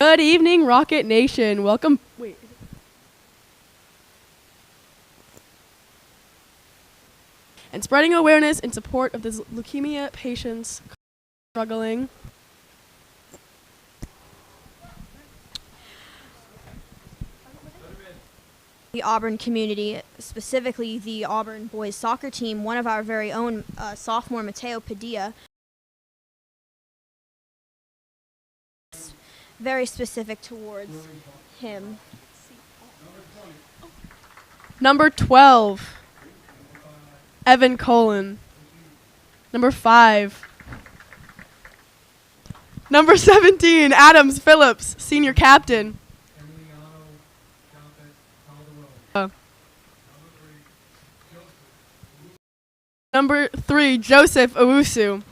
Good evening, Rocket Nation. Welcome. Wait. And spreading awareness in support of the leukemia patients struggling. The Auburn community, specifically the Auburn boys soccer team, one of our very own sophomore Mateo Padilla. Very specific towards him. Number 12, Evan Colin. Number 5. Number 17, Adams Phillips, senior captain. Number 3, Joseph Owusu.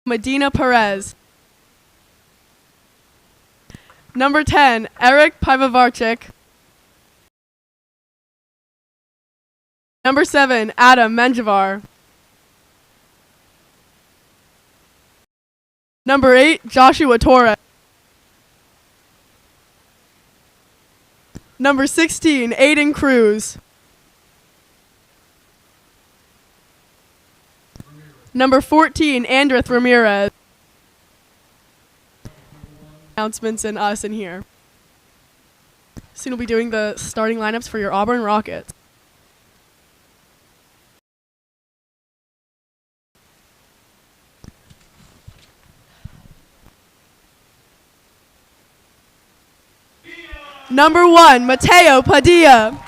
Medina Perez. Number 10, Eric Pivovarchik. Number 7, Adam Menjivar. Number 8, Joshua Torres. Number 16, Aiden Cruz. Number 14, Andreth Ramirez. Announcements and us in here. Soon we'll be doing the starting lineups for your Auburn Rockets. Number 1, Mateo Padilla.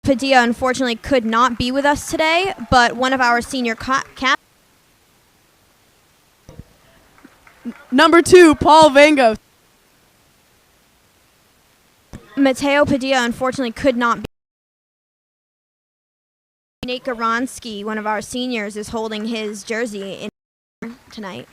Padilla unfortunately could not be with us today, but one of our senior cap. Number 2, Paul Vangos. Mateo Padilla unfortunately could not be. Nate Garonsky, one of our seniors, is holding his jersey in tonight.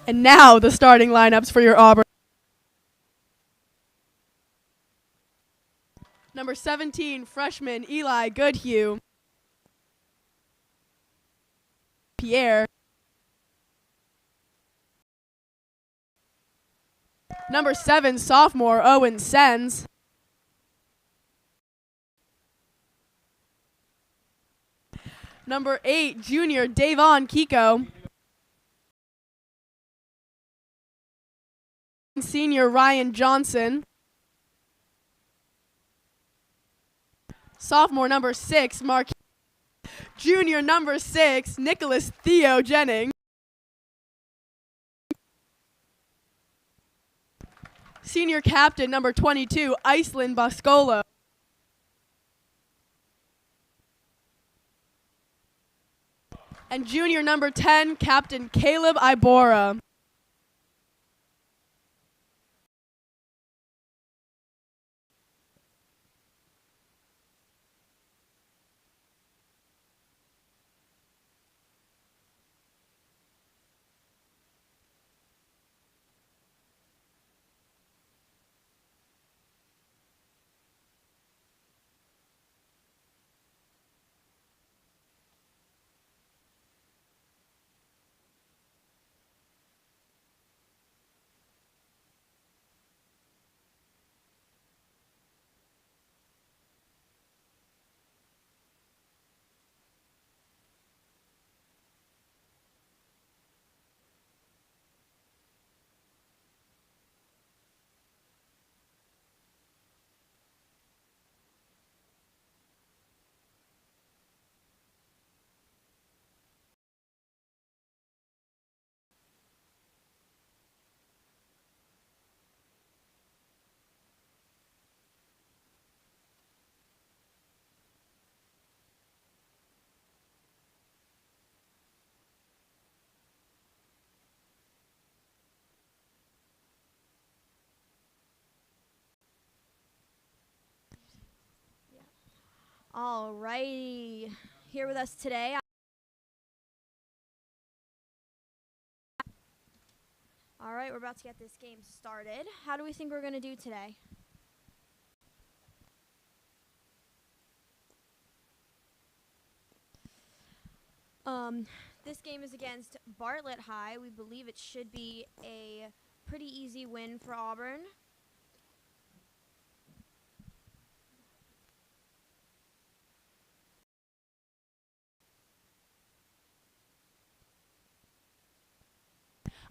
And now the starting lineups for your Auburn. Number 17, freshman Eli Goodhue. Pierre. Number 7, sophomore Owen Sens. Number 8, junior Davon Kiko. Senior Ryan Johnson. Sophomore number 6, Mark. Junior number 6, Nicholas Theo Jennings. Senior captain number 22, Iceland Boscolo. And junior number 10, Captain Caleb Ibora. Alrighty, here with us today. All right, we're about to get this game started. How do we think we're going to do today? This game is against Bartlett High. We believe it should be a pretty easy win for Auburn.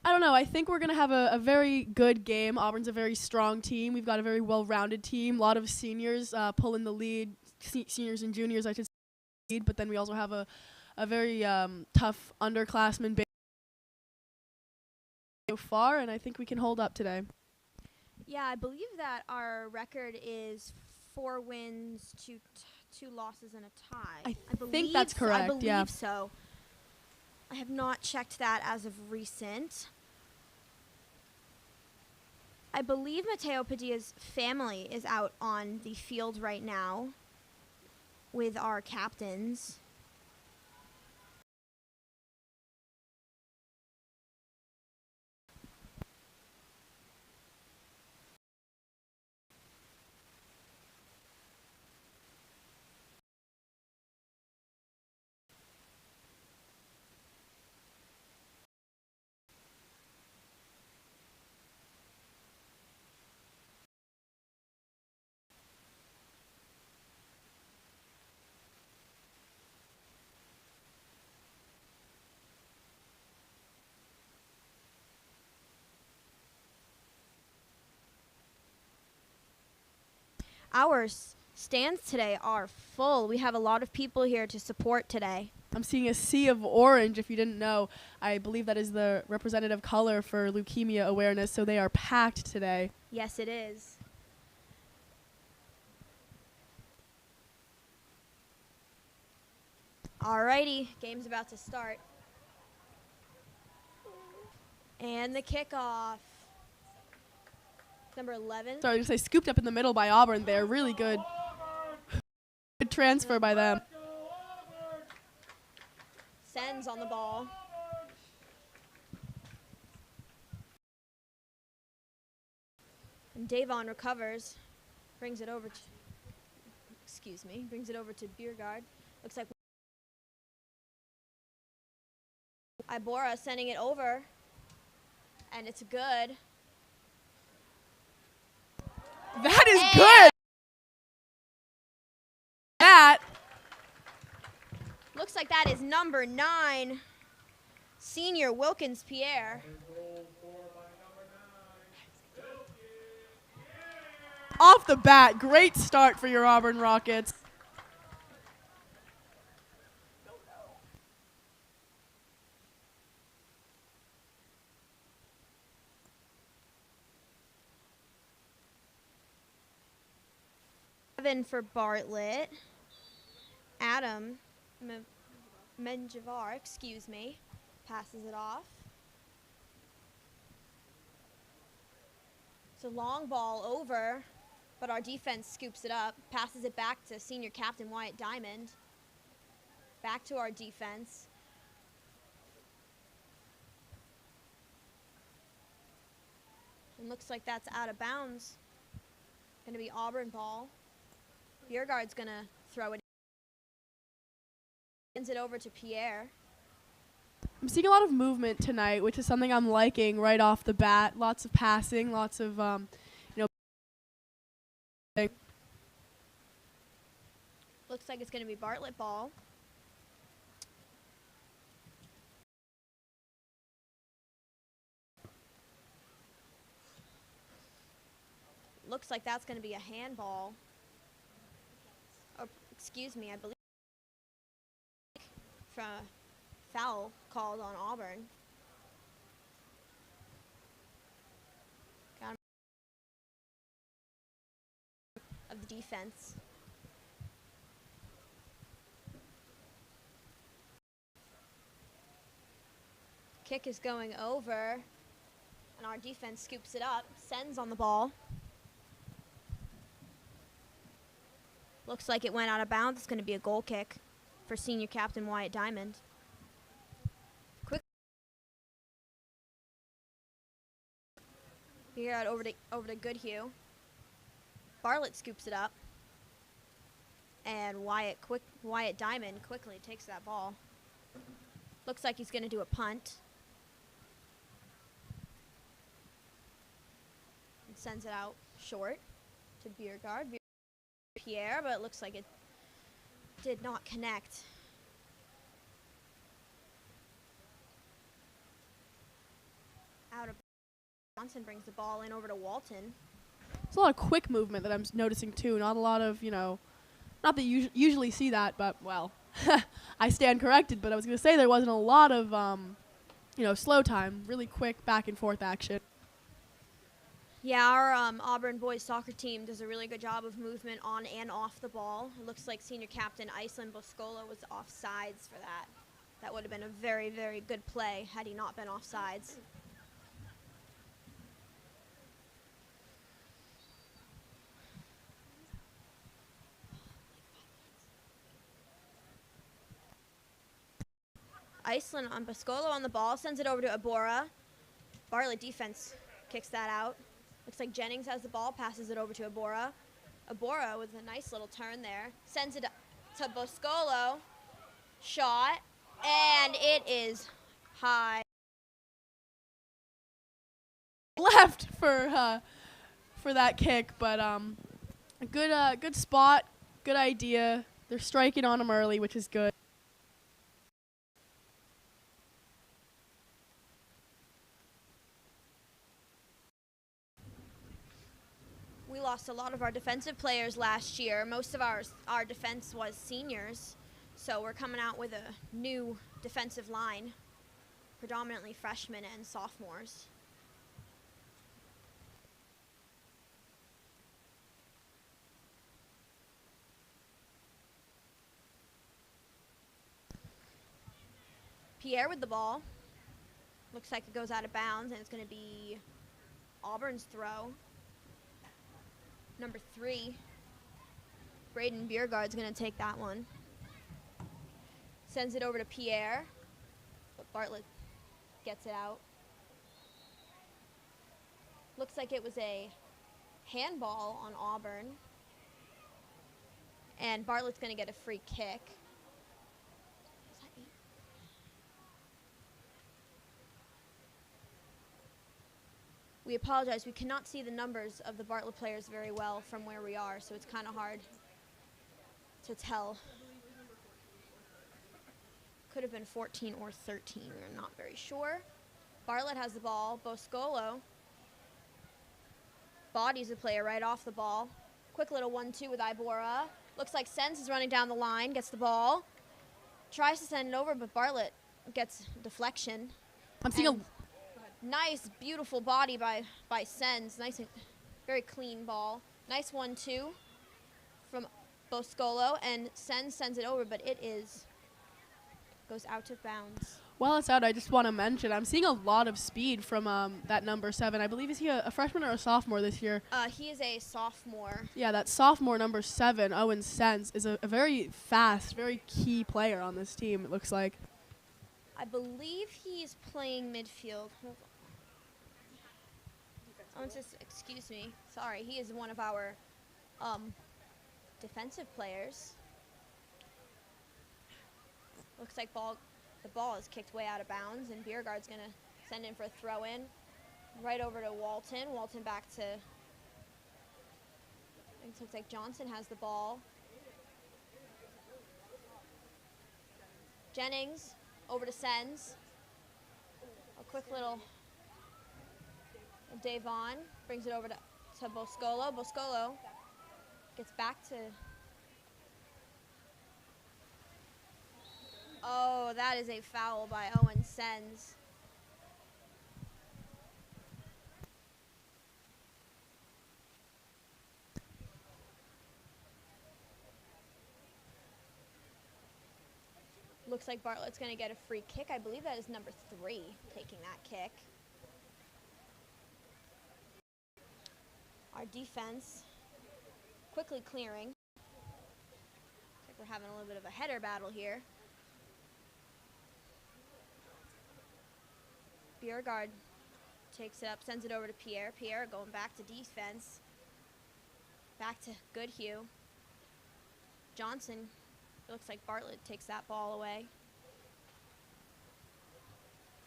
I don't know. I think we're going to have a very good game. Auburn's a very strong team. We've got a very well-rounded team. A lot of seniors pulling the lead, seniors and juniors, I should say, but then we also have a very tough underclassmen base so far, and I think we can hold up today. Yeah, I believe that our record is 4 wins to 2 losses and a tie. I think that's correct. I believe yeah. so. I have not checked that as of recent. I believe Mateo Padilla's family is out on the field right now with our captains. Our stands today are full. We have a lot of people here to support today. I'm seeing a sea of orange, if you didn't know. I believe that is the representative color for leukemia awareness, so they are packed today. Yes, it is. Alrighty, game's about to start. And the kickoff. Number 11. Sorry to say, scooped up in the middle by Auburn there. Really good. Good transfer by them. Sends on the ball. And Davon recovers. Brings it over to Biergard. Looks like Ibora sending it over. And it's good. That is good. That. Looks like that is number 9, senior Wilkins Pierre. Off the bat, great start for your Auburn Rockets. For Bartlett. Adam Menjivar, passes it off. It's a long ball over, but our defense scoops it up, passes it back to senior captain Wyatt Diamond. Back to our defense. And looks like that's out of bounds. Going to be Auburn ball. Biergard's going to throw it. Sends it over to Pierre. I'm seeing a lot of movement tonight, which is something I'm liking right off the bat. Lots of passing, lots of, Looks like it's going to be Bartlett ball. Looks like that's going to be a handball. Or, excuse me, I believe from a foul called on Auburn. Got him of the defense. Kick is going over, and our defense scoops it up, sends on the ball. Looks like it went out of bounds. It's going to be a goal kick for senior captain Wyatt Diamond. Quick. Here out over to Goodhue. Bartlett scoops it up. And Wyatt Diamond quickly takes that ball. Looks like he's going to do a punt. And sends it out short to Biergaard. Pierre, but it looks like it did not connect. Out of Johnson brings the ball in over to Walton. There's a lot of quick movement that I'm noticing too. Not a lot of, not that you usually see that, but, well, I stand corrected. But I was going to say there wasn't a lot of, slow time, really quick back and forth action. Yeah, our Auburn boys soccer team does a really good job of movement on and off the ball. It looks like senior captain Iceland Boscola was offsides for that. That would have been a very, very good play had he not been offsides. Iceland on Boscola on the ball, sends it over to Abora. Bartlett defense kicks that out. Looks like Jennings has the ball, passes it over to Abora. Abora with a nice little turn there. Sends it to Boscolo. Shot. And it is high. Left for that kick, but a good spot, good idea. They're striking on him early, which is good. We lost a lot of our defensive players last year. Most of our defense was seniors, so we're coming out with a new defensive line, predominantly freshmen and sophomores. Pierre with the ball. Looks like it goes out of bounds, and it's going to be Auburn's throw. Number 3, Braden Biergaard's going to take that one. Sends it over to Pierre, but Bartlett gets it out. Looks like it was a handball on Auburn, and Bartlett's going to get a free kick. We apologize. We cannot see the numbers of the Bartlett players very well from where we are, so it's kind of hard to tell. Could have been 14 or 13. We're not very sure. Bartlett has the ball. Boscolo bodies the player right off the ball. Quick little 1-2 with Ibora. Looks like Sens is running down the line, gets the ball. Tries to send it over, but Bartlett gets deflection. I'm seeing a nice, beautiful body by Sens. Nice and very clean ball. Nice 1-2 from Boscolo, and Sens sends it over, but it goes out of bounds. While it's out, I just want to mention I'm seeing a lot of speed from that number 7. I believe, is he a freshman or a sophomore this year? He is a sophomore. Yeah, that sophomore number 7, Owen Sens, is a very fast, very key player on this team, it looks like. I believe he's playing midfield. Hold on. Oh, just excuse me. Sorry, he is one of our defensive players. Looks like the ball is kicked way out of bounds, and Biergaard's going to send in for a throw-in. Right over to Walton. Walton back to... It looks like Johnson has the ball. Jennings over to Sens. A quick little... Davon brings it over to Boscolo. Boscolo gets back to... Oh, that is a foul by Owen Sens. Looks like Bartlett's going to get a free kick. I believe that is number 3 taking that kick. Our defense quickly clearing. having a little bit of a header battle here. Biergard takes it up, sends it over to Pierre. Pierre going back to defense. Back to Goodhue. Johnson, it looks like Bartlett takes that ball away.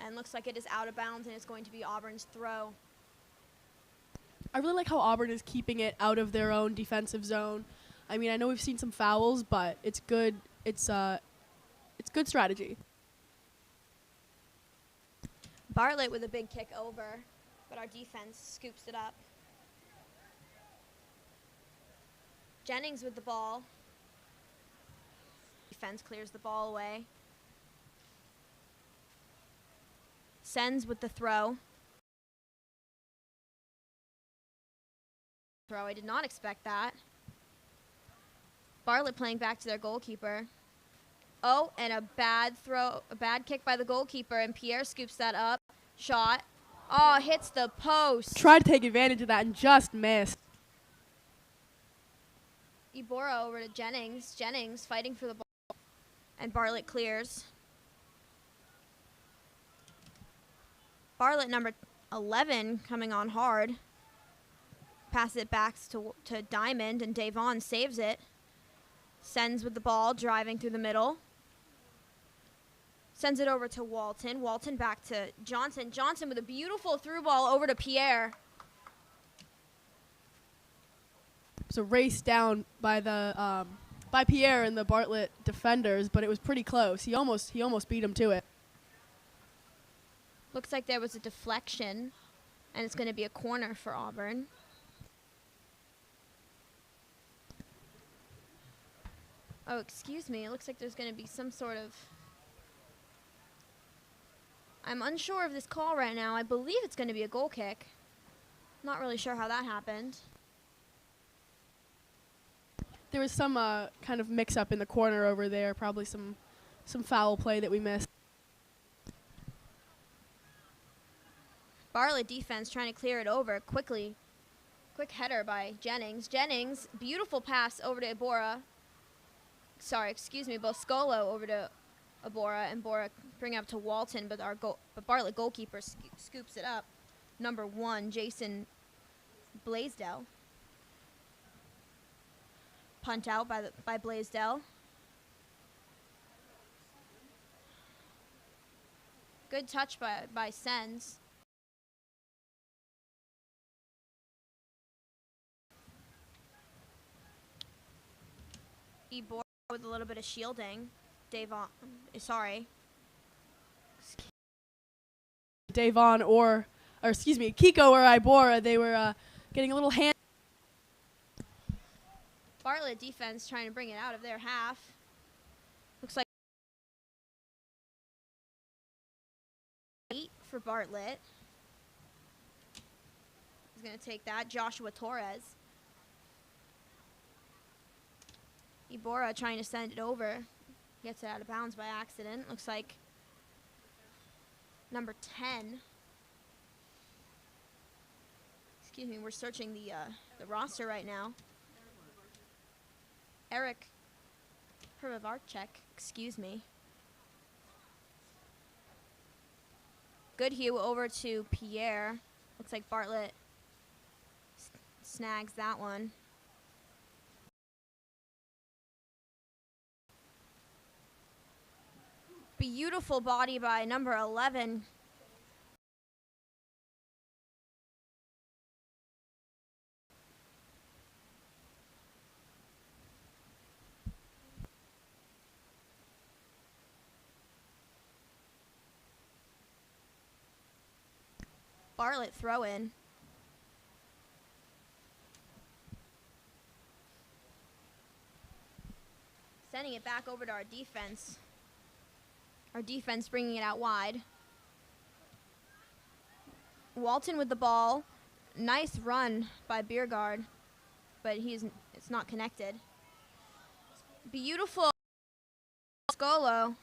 And looks like it is out of bounds, and it's going to be Auburn's throw. I really like how Auburn is keeping it out of their own defensive zone. I mean, I know we've seen some fouls, but it's good. It's good strategy. Bartlett with a big kick over, but our defense scoops it up. Jennings with the ball. Defense clears the ball away. Sends with the throw. I did not expect that. Bartlett playing back to their goalkeeper. Oh, and a bad kick by the goalkeeper, and Pierre scoops that up. Shot. Oh, hits the post. Tried to take advantage of that and just missed. Iborra over to Jennings. Jennings fighting for the ball, and Bartlett clears. Bartlett, number 11, coming on hard. Passes it back to Diamond, and Davon saves it. Sends with the ball, driving through the middle. Sends it over to Walton. Walton back to Johnson. Johnson with a beautiful through ball over to Pierre. It was a race down by the by Pierre and the Bartlett defenders, but it was pretty close. He almost beat him to it. Looks like there was a deflection, and it's going to be a corner for Auburn. Oh, excuse me. It looks like there's going to be some sort of... I'm unsure of this call right now. I believe it's going to be a goal kick. Not really sure how that happened. There was some kind of mix-up in the corner over there, probably some foul play that we missed. Bartlett defense trying to clear it over quickly. Quick header by Jennings. Jennings, beautiful pass over to Iborra. Sorry, excuse me, Boscolo over to Iborra, and Iborra bring it up to Walton, but Bartlett goalkeeper scoops it up. Number 1, Jason Blaisdell. Punt out by Blaisdell. Good touch by Sens. Iborra with a little bit of shielding. Davon, sorry. Davon or excuse me, Kiko or Iborra, they were getting a little hand. Bartlett defense trying to bring it out of their half. Looks like 8 for Bartlett. He's going to take that. Joshua Torres. Iborra trying to send it over. Gets it out of bounds by accident. Looks like number 10. Excuse me, we're searching the roster right now. Eric Prvavarchek, excuse me. Goodhue over to Pierre. Looks like Bartlett snags that one. Beautiful body by number 11. Bartlett throw in. Sending it back over to our defense. Our defense bringing it out wide. Walton with the ball. Nice run by Biergard, but it's not connected. Beautiful Scolo,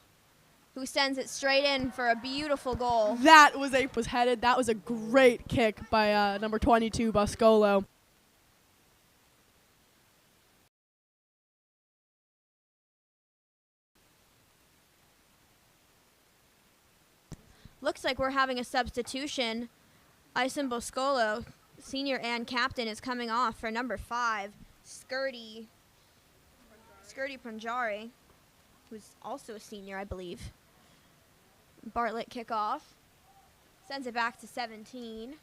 who sends it straight in for a beautiful goal. That was headed. That was a great kick by number 22, Boscolo. looks like we're having a substitution. Ison Boscolo, senior and captain, is coming off for number 5, Skirty Pranjari, who's also a senior, I believe. Bartlett kickoff. Sends it back to 17.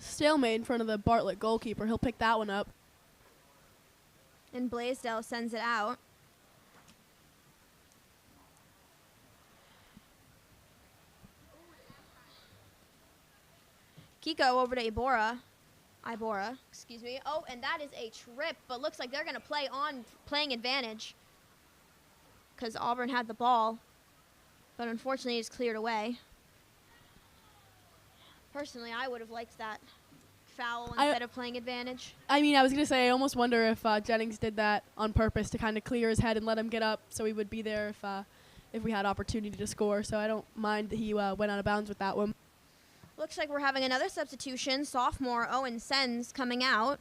Stalemate in front of the Bartlett goalkeeper. He'll pick that one up. And Blaisdell sends it out. Kiko over to Ibora, excuse me. Oh, and that is a trip, but looks like they're going to play on playing advantage because Auburn had the ball, but unfortunately it's cleared away. Personally, I would have liked that foul instead of playing advantage. I mean, I was going to say, I almost wonder if Jennings did that on purpose to kind of clear his head and let him get up so he would be there if we had opportunity to score. So I don't mind that he went out of bounds with that one. Looks like we're having another substitution. Sophomore Owen Sens coming out.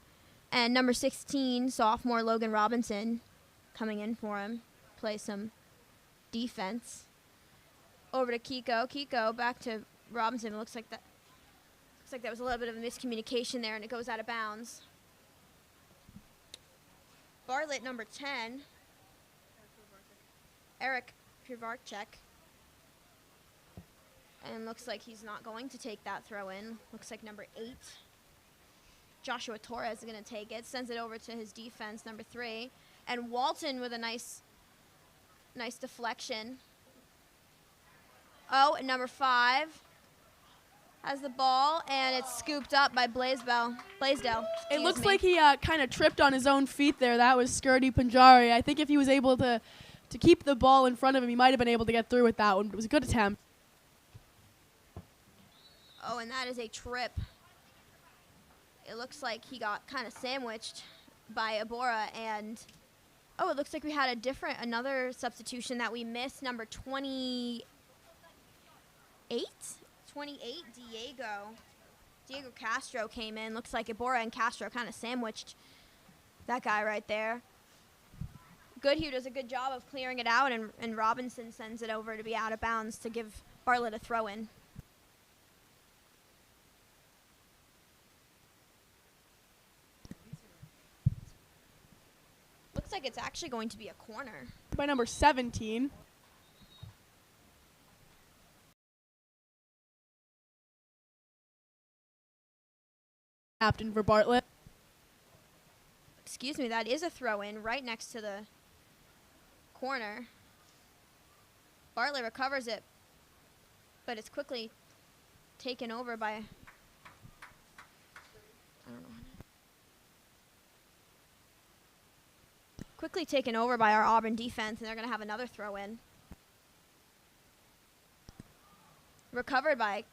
And number 16, sophomore Logan Robinson coming in for him. Play some defense. Over to Kiko. Kiko back to Robinson. It looks like that was a little bit of a miscommunication there, and it goes out of bounds. Bartlett, number 10. Eric Pivarchek. And looks like he's not going to take that throw in. Looks like number 8. Joshua Torres is going to take it. Sends it over to his defense, number 3. And Walton with a nice deflection. Oh, and number 5 has the ball, and it's scooped up by Blaisdell. It looks like he kind of tripped on his own feet there. That was Skirty Panjari. I think if he was able to keep the ball in front of him, he might have been able to get through with that one. It was a good attempt. Oh, and that is a trip. It looks like he got kind of sandwiched by Ibora, and oh, it looks like we had another substitution that we missed. Number 28, Diego Castro came in. Looks like Ibora and Castro kind of sandwiched that guy right there. Goodhue does a good job of clearing it out, and Robinson sends it over to be out of bounds to give Bartlett a throw in. Looks like it's actually going to be a corner. By number 17. Captain for Bartlett. Excuse me, that is a throw-in right next to the corner. Bartlett recovers it, but it's quickly taken over by, I don't know. Quickly taken over by our Auburn defense, and they're going to have another throw-in. Recovered by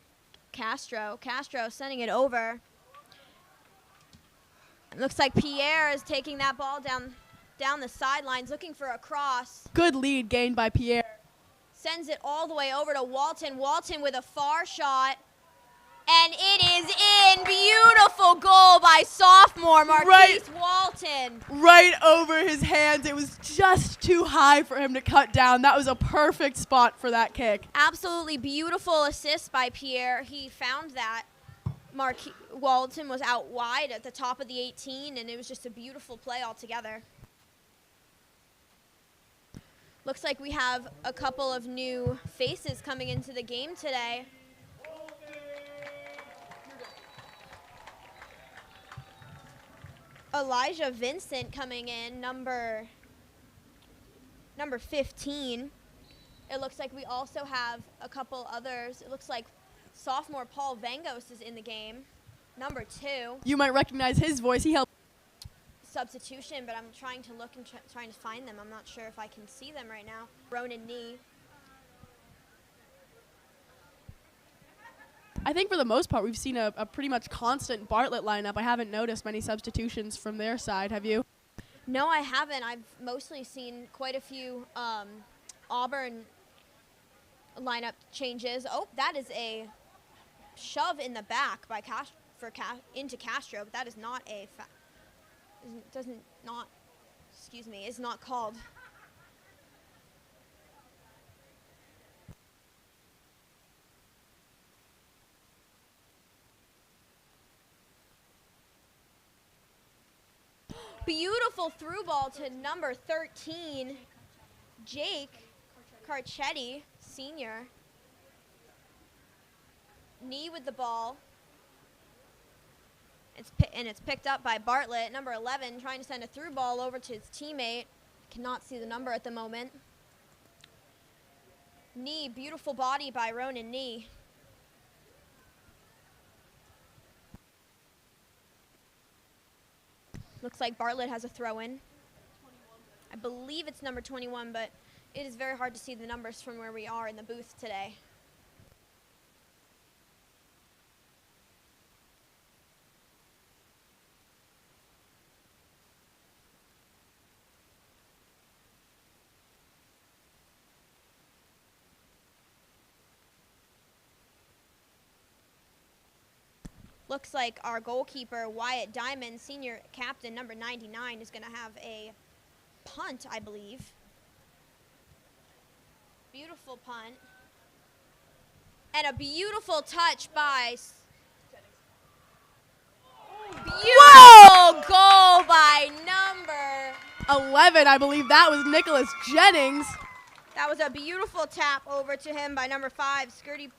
Castro. Castro sending it over. It looks like Pierre is taking that ball down the sidelines, looking for a cross. Good lead gained by Pierre. Sends it all the way over to Walton. Walton with a far shot. And it is in. Beautiful goal by sophomore Marquise Walton. Right over his hands. It was just too high for him to cut down. That was a perfect spot for that kick. Absolutely beautiful assist by Pierre. He found that. Walton was out wide at the top of the 18, and it was just a beautiful play altogether. Looks like we have a couple of new faces coming into the game today. Elijah Vincent coming in, number 15. It looks like we also have a couple others. It looks like sophomore Paul Vangos is in the game, number 2. You might recognize his voice. He helped. Substitution, but I'm trying to look and trying to find them. I'm not sure if I can see them right now. Ronan Nee. I think for the most part, we've seen a pretty much constant Bartlett lineup. I haven't noticed many substitutions from their side. Have you? No, I haven't. I've mostly seen quite a few Auburn lineup changes. Oh, that is a shove in the back by into Castro, but that is not a doesn't not excuse me, is not called. Beautiful through ball to number 13, Jake Carcetti, senior. Knee with the ball. It's picked up by Bartlett, number 11, trying to send a through ball over to his teammate. Cannot see the number at the moment. Knee, beautiful body by Ronan Knee. Looks like Bartlett has a throw in. I believe it's number 21, but it is very hard to see the numbers from where we are in the booth today. Looks like our goalkeeper, Wyatt Diamond, senior captain, number 99, is going to have a punt, I believe. Beautiful punt. And a beautiful touch by... Beautiful goal by number 11, I believe that was Nicholas Jennings. That was a beautiful tap over to him by number 5, Skirty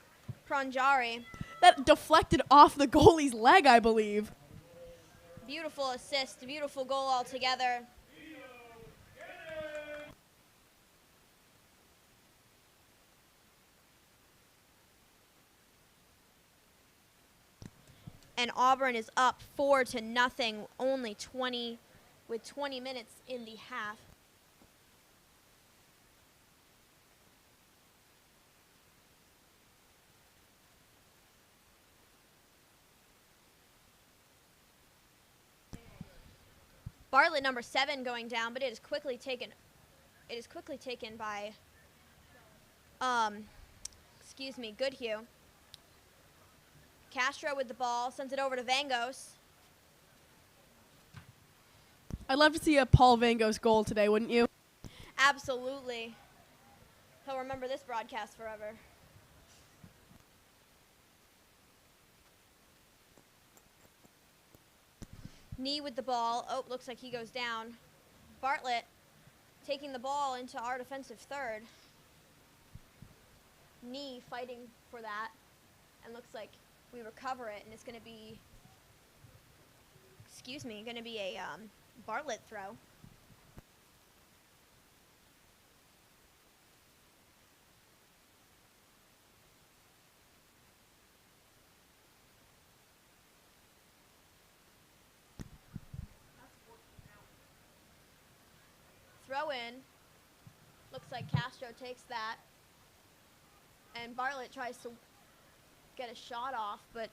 Pranjari. That deflected off the goalie's leg, I believe. Beautiful assist, beautiful goal altogether. And Auburn is up 4-0, with 20 minutes in the half. Bartlett, number 7, going down, but it is quickly taken. It is quickly taken by, Goodhue. Castro with the ball, sends it over to Vangos. I'd love to see a Paul Vangos goal today, wouldn't you? Absolutely. He'll remember this broadcast forever. Knee with the ball. Oh, looks like he goes down. Bartlett taking the ball into our defensive third. Knee fighting for that. And looks like we recover it, and it's going to be, a Bartlett throw. Throw in. Looks like Castro takes that. And Bartlett tries to get a shot off, but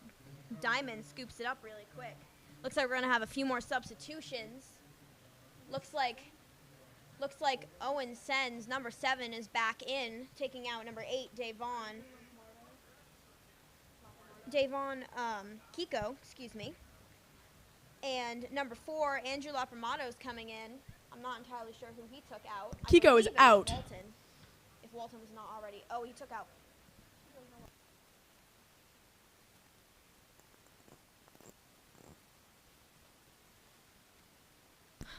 Diamond scoops it up really quick. Looks like we're going to have a few more substitutions. Looks like Owen Sens, number 7, is back in, taking out number 8, Davon Kiko, And number 4, Andrew Lapramato is coming in. I'm not entirely sure who he took out. Kiko is out. Walton, if Walton was not already. Oh, he took out.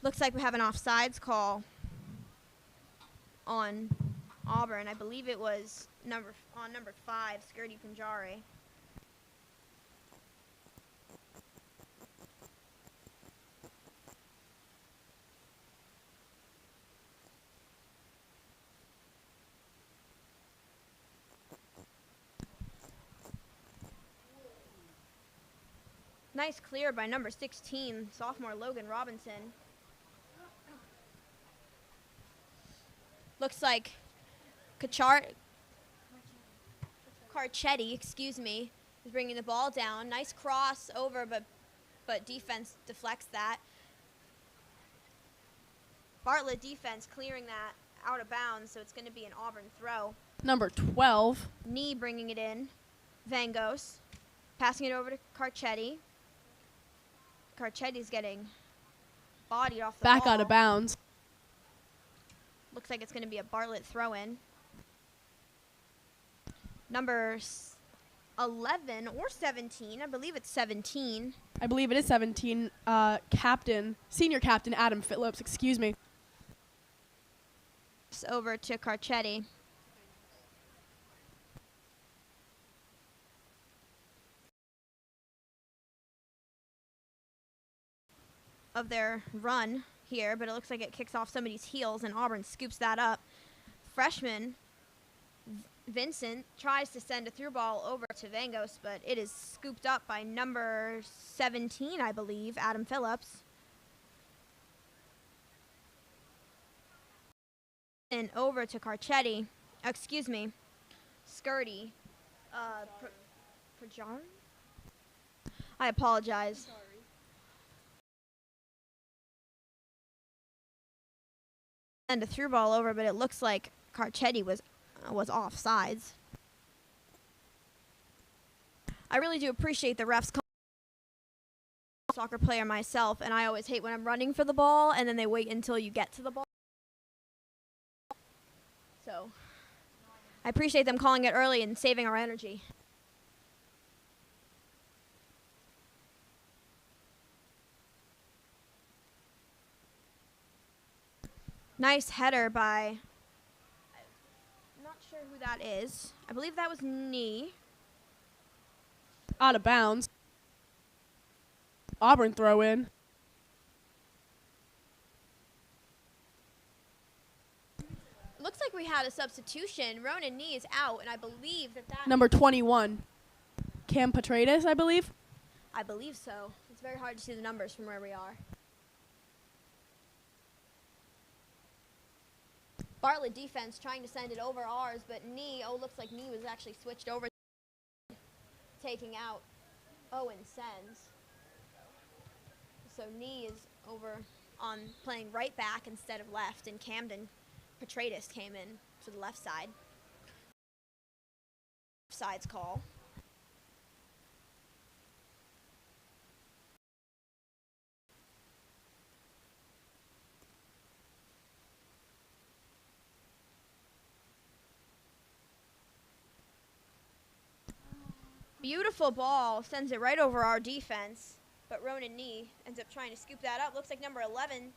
Looks like we have an offsides call on Auburn. I believe it was number 5, Skirty Punjari. Nice clear by number 16, sophomore Logan Robinson. Looks like Carcetti, is bringing the ball down. Nice cross over, but defense deflects that. Bartlett defense clearing that out of bounds, so it's going to be an Auburn throw. Number 12. Knee bringing it in. Vangos passing it over to Carcetti. Carcetti's getting bodied off the ball. Back out of bounds. Looks like it's going to be a Bartlett throw-in. Number 11 or 17. I believe it's 17. I believe it is 17. Senior captain Adam Phillips, excuse me. Over to Carcetti. Of their run here, but it looks like it kicks off somebody's heels, and Auburn scoops that up. Freshman Vincent tries to send a through ball over to Vangos, but it is scooped up by number 17, I believe, Adam Phillips. And over to Carcetti. Excuse me, Skirty. Pajari? I apologize. And a through ball over, but it looks like Carcetti was offsides. I really do appreciate the refs. Soccer player myself, and I always hate when I'm running for the ball and then they wait until you get to the ball. So I appreciate them calling it early and saving our energy. Nice header by, I'm not sure who that is. I believe that was Knee. Out of bounds. Auburn throw in. Looks like we had a substitution. Ronan Knee is out, and I believe that Number 21. Cam Petratus, I believe. I believe so. It's very hard to see the numbers from where we are. Bartlett defense trying to send it over ours, but Knee, looks like Knee was actually switched over, taking out Owen Sens. So Knee is over on playing right back instead of left, and Camden Petratus came in to the left side. Sides call. Beautiful ball, sends it right over our defense, but Ronan Knee ends up trying to scoop that up. Looks like number 11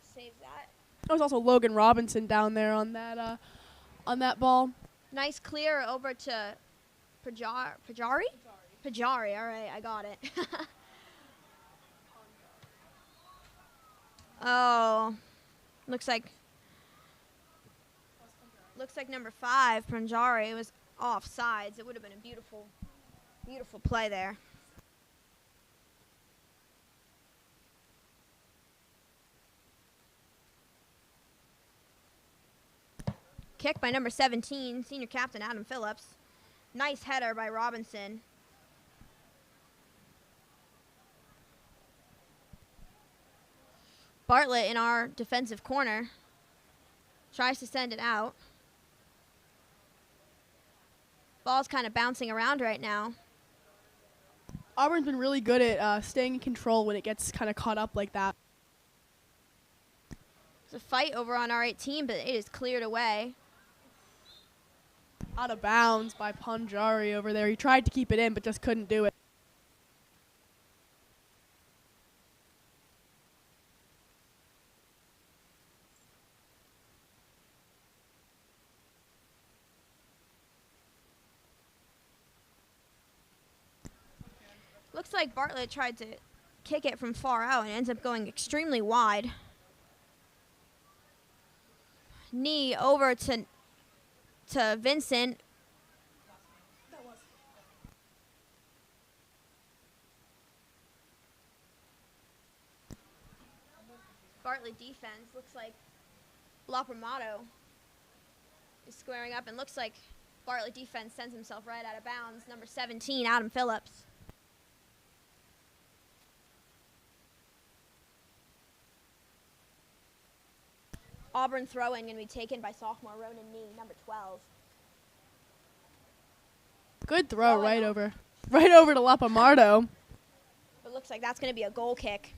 saves that. There was also Logan Robinson down there on that ball. Nice clear over to Pajari? Pajari, all right, I got it. Oh, looks like number 5, Pranjari, was off sides. It would have been a beautiful, beautiful play there. Kick by number 17, senior captain Adam Phillips. Nice header by Robinson. Bartlett in our defensive corner tries to send it out. Ball's kind of bouncing around right now. Auburn's been really good at staying in control when it gets kind of caught up like that. There's a fight over on our 18, but it is cleared away. Out of bounds by Panjari over there. He tried to keep it in, but just couldn't do it. Looks like Bartlett tried to kick it from far out and ends up going extremely wide. Knee over to Vincent. Bartlett defense looks like Lapramato is squaring up, and looks like Bartlett defense sends himself right out of bounds. Number 17, Adam Phillips. Auburn throw-in going to be taken by sophomore Ronan Knee, number 12. Good throw right over to Lapamardo. It looks like that's going to be a goal kick.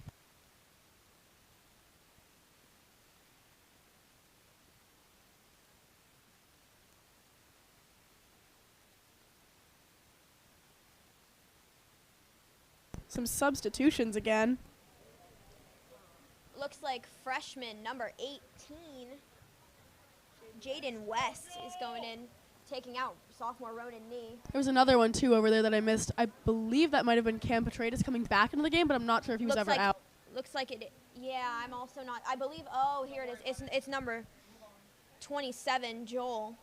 Some substitutions again. Looks like freshman number 18, Jaden West, is going in, taking out sophomore Ronan Nee. There was another one, too, over there that I missed. I believe that might have been Cam Petratus coming back into the game, but I'm not sure if he was ever out. Looks like it. Yeah, I'm also not. I believe. Oh, here it is. It's number 27, Joel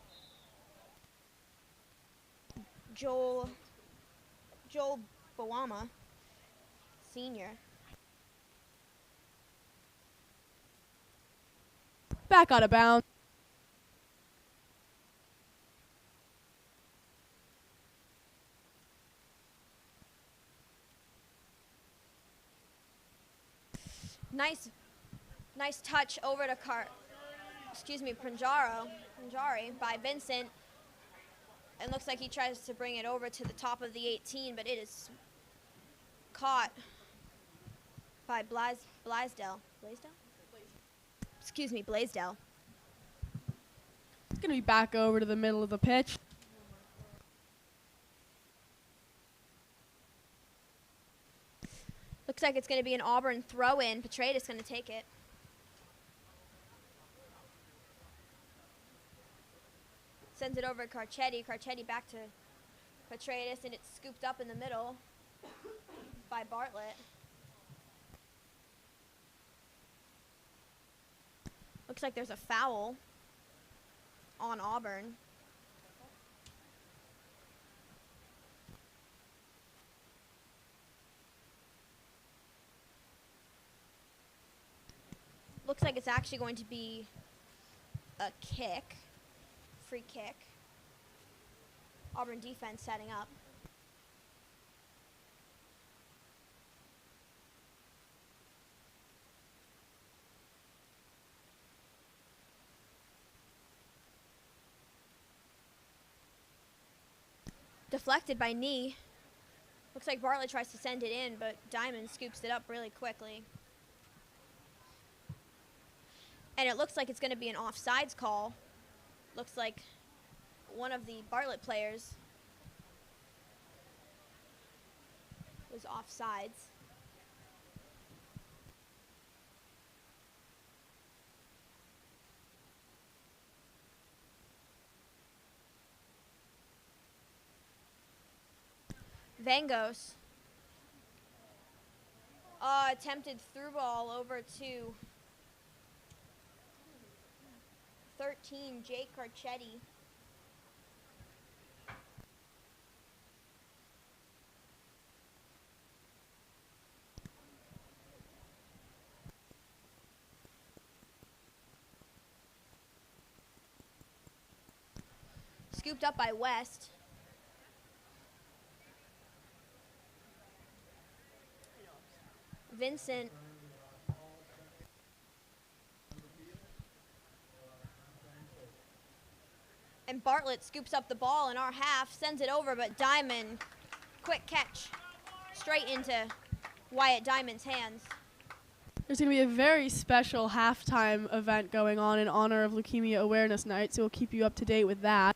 Bawama, senior. Back out of bounds. Nice touch over to Pranjari by Vincent. It looks like he tries to bring it over to the top of the 18, but it is caught by Blaisdell. Blaisdell. It's going to be back over to the middle of the pitch. Looks like it's going to be an Auburn throw-in. Petratus going to take it. Sends it over to Carcetti. Carcetti back to Petratus, and it's scooped up in the middle by Bartlett. Looks like there's a foul on Auburn. Looks like it's actually going to be a kick, free kick. Auburn defense setting up. Deflected by knee. Looks like Bartlett tries to send it in, but Diamond scoops it up really quickly. And it looks like it's going to be an offsides call. Looks like one of the Bartlett players was offsides. Vangos. Attempted through ball over to 13, Jake Carcetti. Scooped up by West. Vincent. And Bartlett scoops up the ball in our half, sends it over, but Diamond, quick catch, straight into Wyatt Diamond's hands. There's going to be a very special halftime event going on in honor of Leukemia Awareness Night, so we'll keep you up to date with that.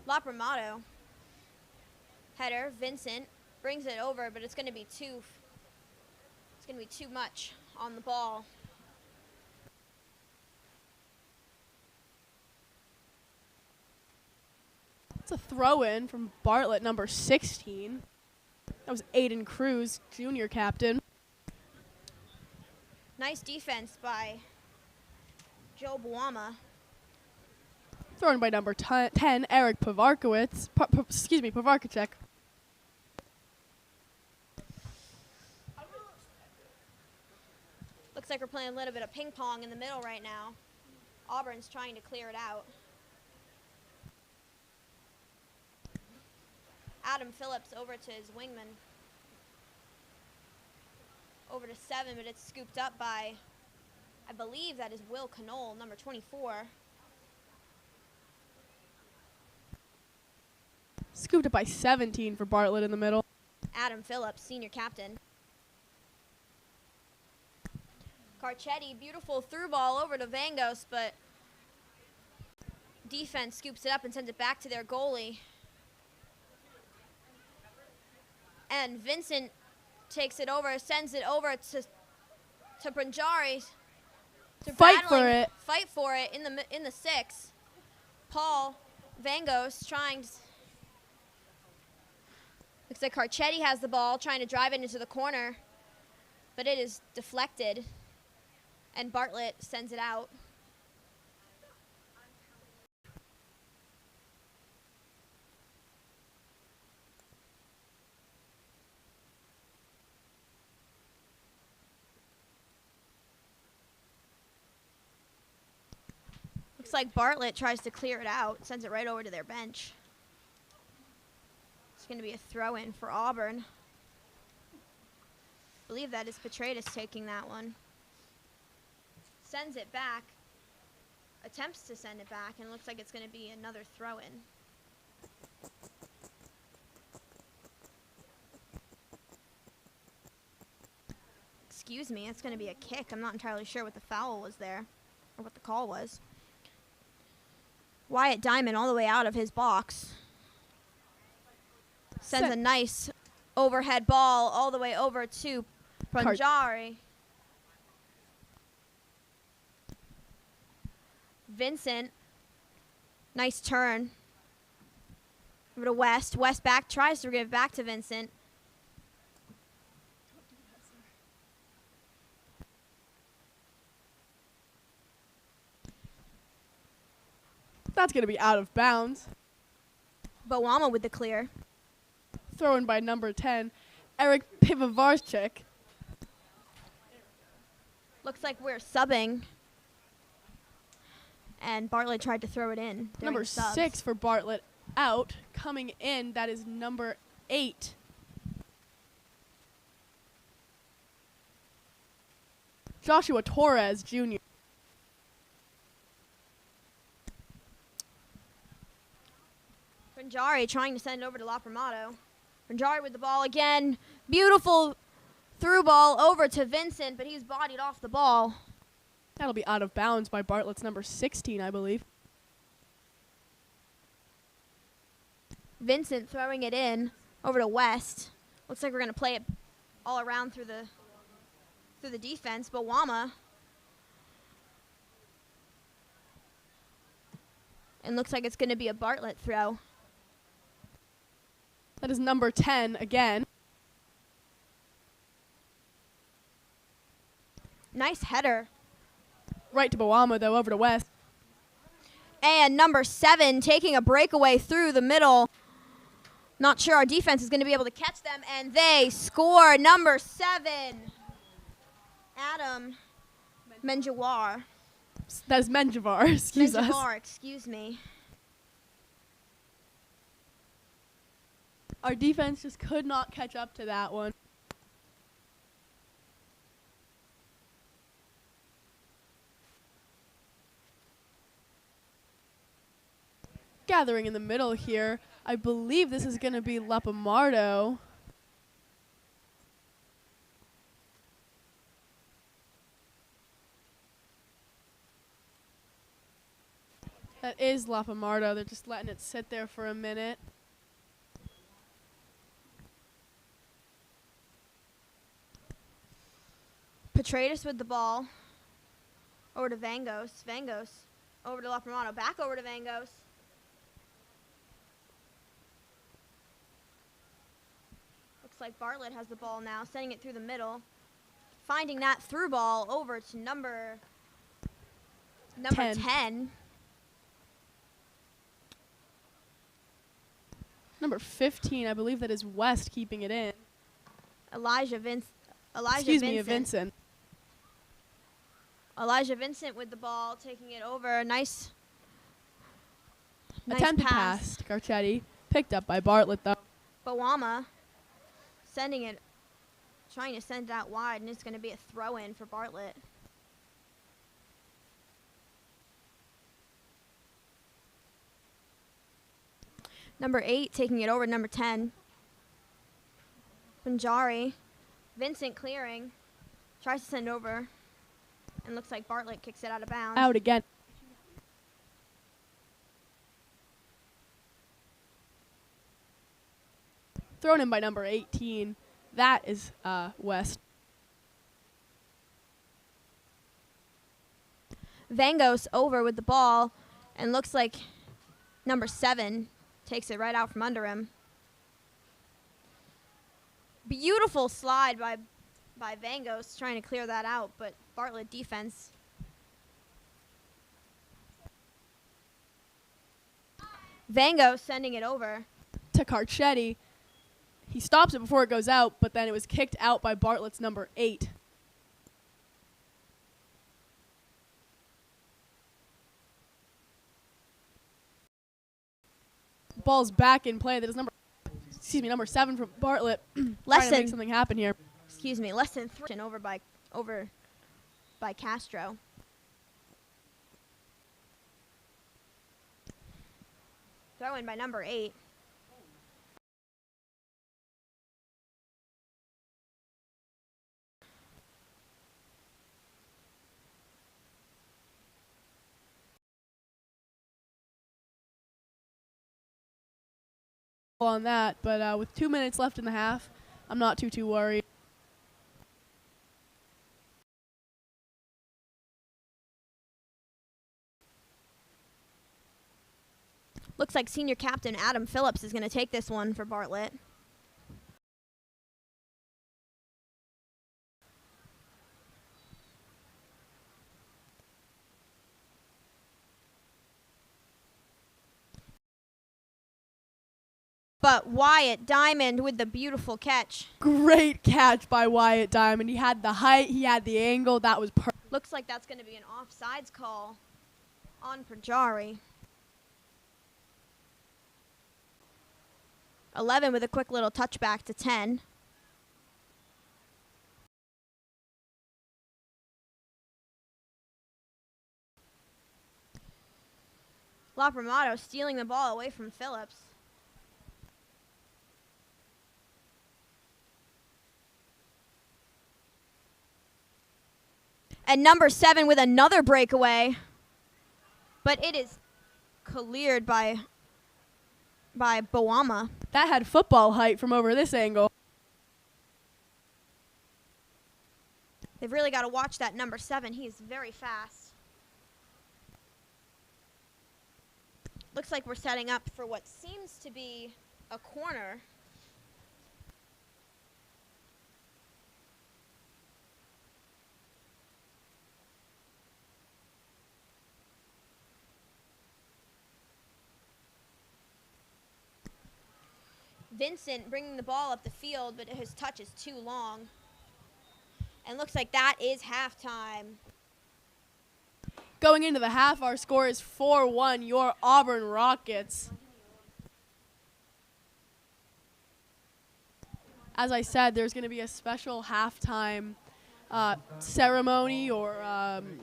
Lapramato. Header, Vincent brings it over, but it's going to be too much on the ball. It's a throw-in from Bartlett, number 16. That was Aiden Cruz, junior captain. Nice defense by Joe Buama. Thrown by number 10, Eric Pavarkacek. Looks like we're playing a little bit of ping pong in the middle right now. Auburn's trying to clear it out. Adam Phillips over to his wingman. Over to 7, but it's scooped up by, I believe that is Will Knoll, number 24. Scooped up by 17 for Bartlett in the middle. Adam Phillips, senior captain. Carcetti, beautiful through ball over to Vangos, but defense scoops it up and sends it back to their goalie. And Vincent takes it over, sends it over to Branjari. Fight for it. Fight for it in the 6. Paul Vangos trying. Looks like Carcetti has the ball, trying to drive it into the corner, but it is deflected, and Bartlett sends it out. Looks like Bartlett tries to clear it out, sends it right over to their bench. It's going to be a throw-in for Auburn. I believe that is Petratus taking that one. Sends it back. Attempts to send it back, and it looks like it's going to be another throw-in. Excuse me, it's going to be a kick. I'm not entirely sure what the foul was there, or what the call was. Wyatt Diamond all the way out of his box. Sends a nice overhead ball all the way over to Branjari. Vincent, nice turn. Over to West. West back, tries to give it back to Vincent. That's going to be out of bounds. Boama with the clear. Thrown by number 10, Eric Pivovarchik. Looks like we're subbing. And Bartlett tried to throw it in. Number 6 for Bartlett out. Coming in, that is number 8. Joshua Torres, Jr. Branjari trying to send it over to La Primato. Branjari with the ball again. Beautiful through ball over to Vincent, but he's bodied off the ball. That'll be out of bounds by Bartlett's number 16, I believe. Vincent throwing it in over to West. Looks like we're going to play it all around through the defense. Boama. And looks like it's going to be a Bartlett throw. That is number 10 again. Nice header. Right to Boama, though, over to West. And number 7 taking a breakaway through the middle. Not sure our defense is going to be able to catch them, and they score. Number 7, Adam Menjawar. That is Menjivar, excuse us. Menjivar, excuse me. Our defense just could not catch up to that one. Gathering in the middle here. I believe this is going to be Lapamardo. That is Lapamardo. They're just letting it sit there for a minute. Petratus with the ball. Over to Vangos. Vangos over to Lapamardo. Back over to Vangos. Looks like Bartlett has the ball now, sending it through the middle. Finding that through ball over to number 10. Number 15, I believe that is West keeping it in. Elijah Vincent. Vincent. Elijah Vincent with the ball, taking it over. Nice Attempted pass to Carcetti. Picked up by Bartlett, though. Boama sending it, trying to send it out wide, and it's going to be a throw-in for Bartlett. Number 8 taking it over to number 10. Banjari. Vincent clearing. Tries to send over. And looks like Bartlett kicks it out of bounds. Out again. thrown in by number 18. That is West. Vangos over with the ball, and looks like number 7 takes it right out from under him. Beautiful slide by Vangos trying to clear that out, but Bartlett defense. Vangos sending it over To Carcetti. He stops it before it goes out, but then it was kicked out by Bartlett's number 8. Ball's back in play. That is number 7 from Bartlett. Trying to make something happen here. Less than 3 over by Castro. Throw in by number 8. On that, but with 2 minutes left in the half, I'm not too worried. Looks like senior captain Adam Phillips is going to take this one for Bartlett. But Wyatt Diamond with the beautiful catch. Great catch by Wyatt Diamond. He had the height, he had the angle. That was perfect. Looks like that's going to be an offsides call on Pajari. 11 with a quick little touchback to 10. Lapramato stealing the ball away from Phillips. And number 7 with another breakaway. But it is cleared by Boama. That had football height from over this angle. They've really got to watch that number 7. He's very fast. Looks like we're setting up for what seems to be a corner. Vincent bringing the ball up the field, but his touch is too long. And looks like that is halftime. Going into the half, our score is 4-1, your Auburn Rockets. As I said, there's going to be a special halftime ceremony, or I'm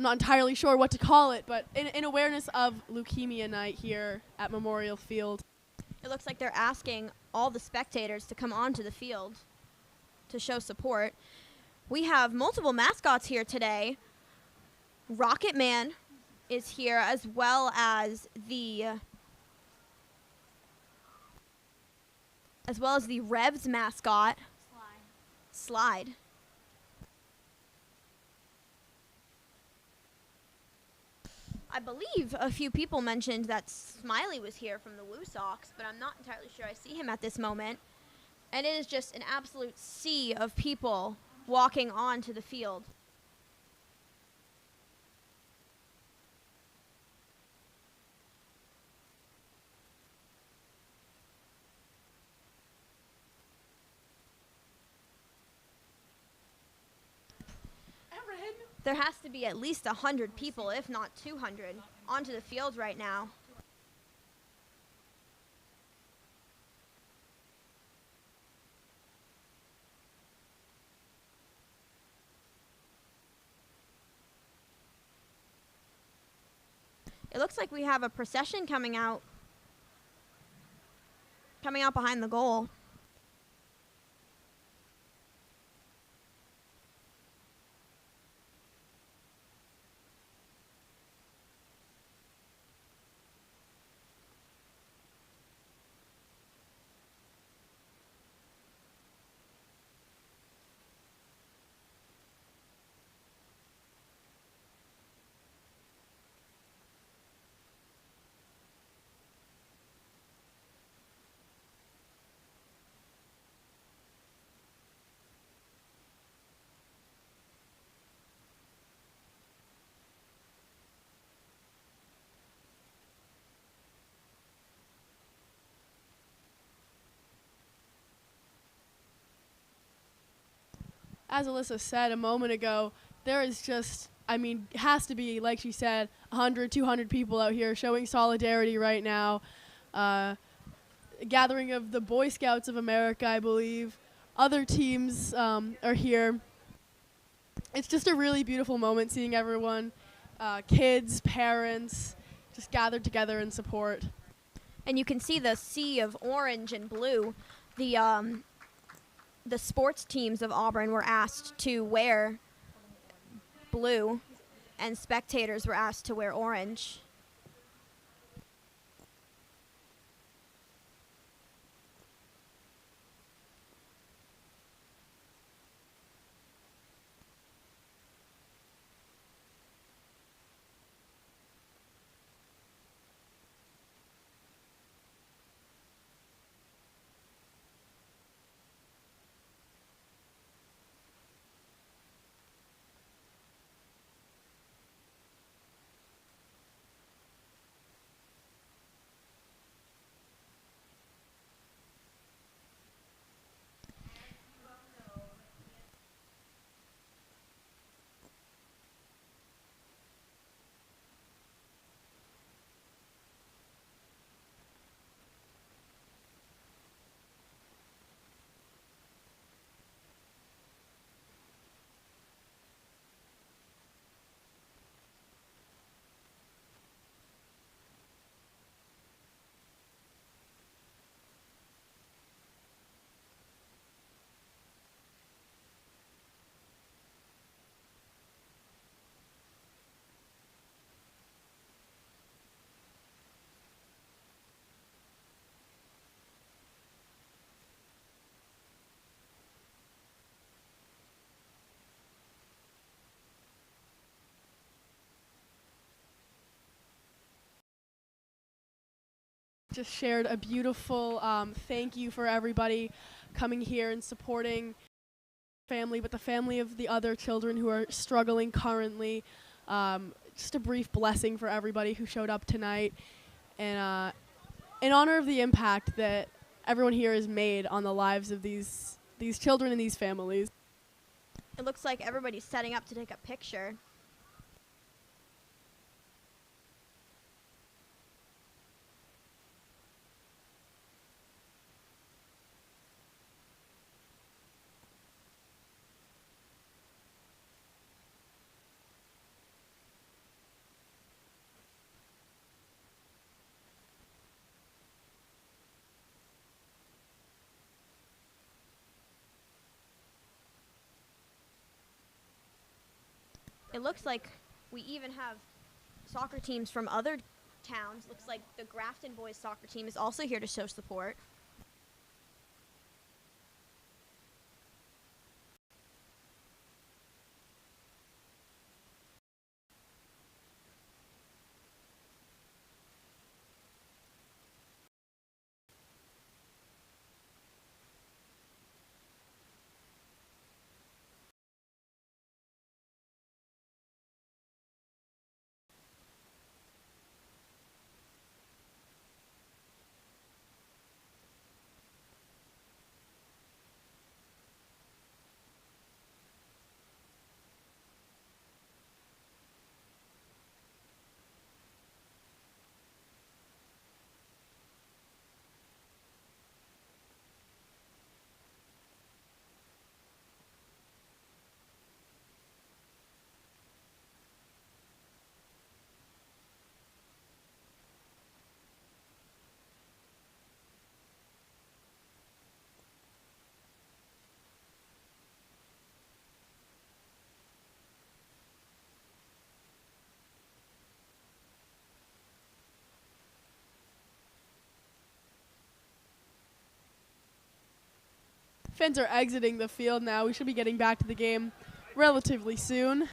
not entirely sure what to call it, but in awareness of Leukemia Night here at Memorial Field. It looks like they're asking all the spectators to come onto the field to show support. We have multiple mascots here today. Rocket Man is here, as well as the Revs mascot, Slide. I believe a few people mentioned that Smiley was here from the Woo Sox, but I'm not entirely sure I see him at this moment. And it is just an absolute sea of people walking onto the field. There has to be at least 100 people, if not 200, onto the field right now. It looks like we have a procession coming out behind the goal. as Alyssa said a moment ago, there is just, I mean, it has to be, like she said, 100, 200 people out here showing solidarity right now. Gathering of the Boy Scouts of America, I believe. Other teams are here. It's just a really beautiful moment seeing everyone, kids, parents, just gathered together in support. And you can see the sea of orange and blue. The sports teams of Auburn were asked to wear blue, and spectators were asked to wear orange. Just shared a beautiful thank you for everybody coming here and supporting family, but the family of the other children who are struggling currently. Just a brief blessing for everybody who showed up tonight, and in honor of the impact that everyone here has made on the lives of these children and these families. It looks like everybody's setting up to take a picture. It looks like we even have soccer teams from other towns. Looks like the Grafton boys soccer team is also here to show support. Fans are exiting the field now. We should be getting back to the game relatively soon.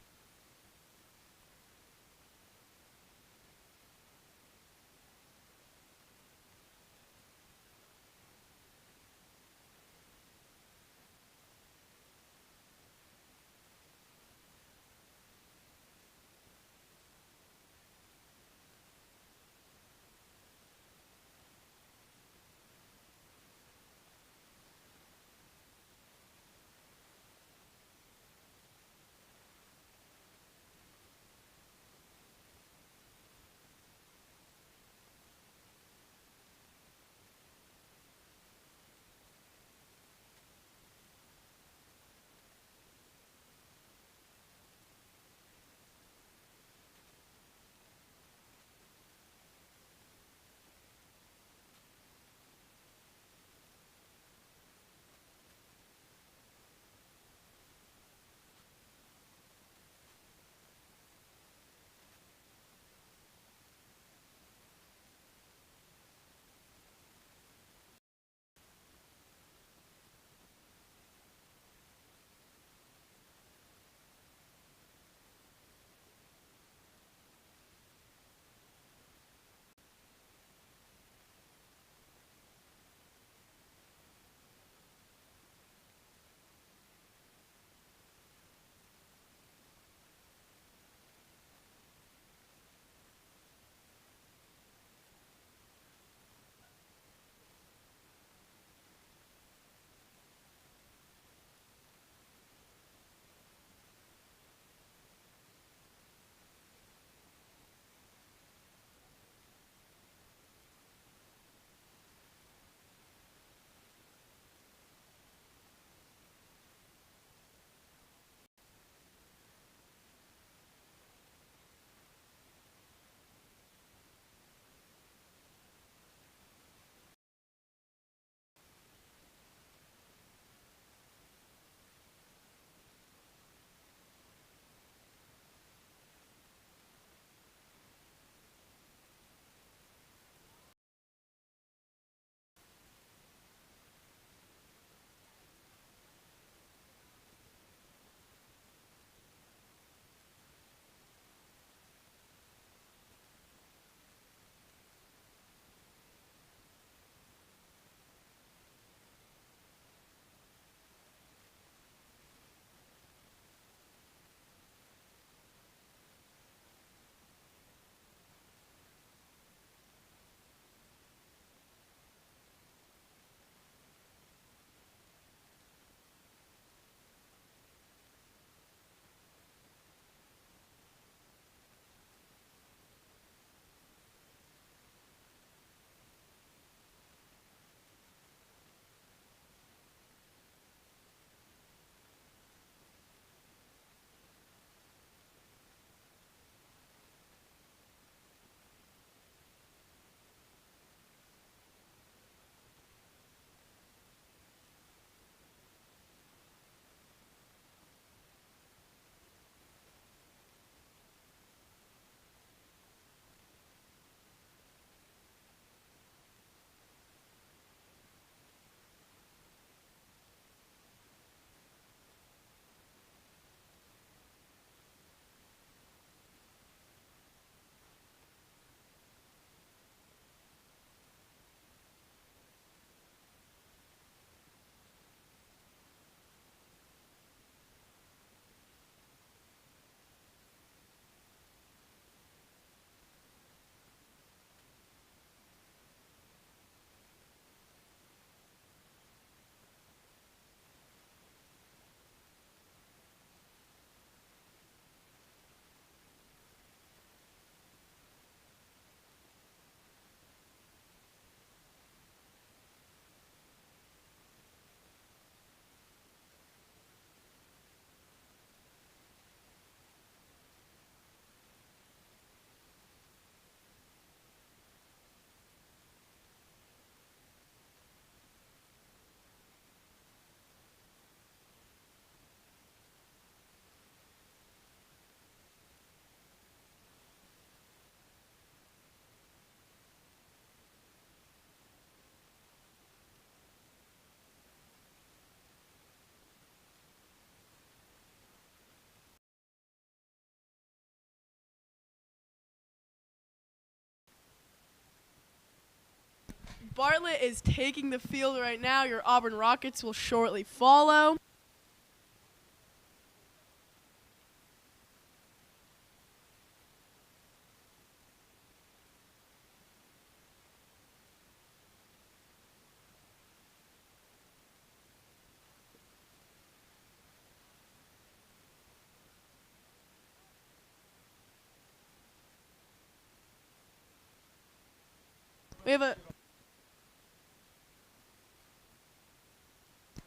Bartlett is taking the field right now. Your Auburn Rockets will shortly follow.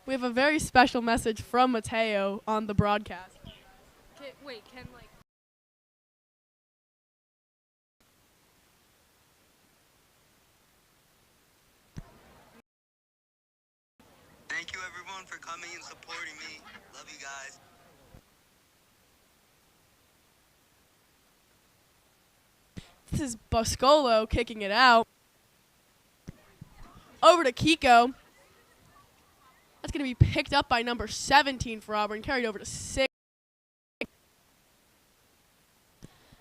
We have a very special message from Mateo on the broadcast. Thank you everyone for coming and supporting me. Love you guys. This is Boscolo kicking it out. Over to Kiko. That's going to be picked up by number 17 for Auburn, carried over to 6.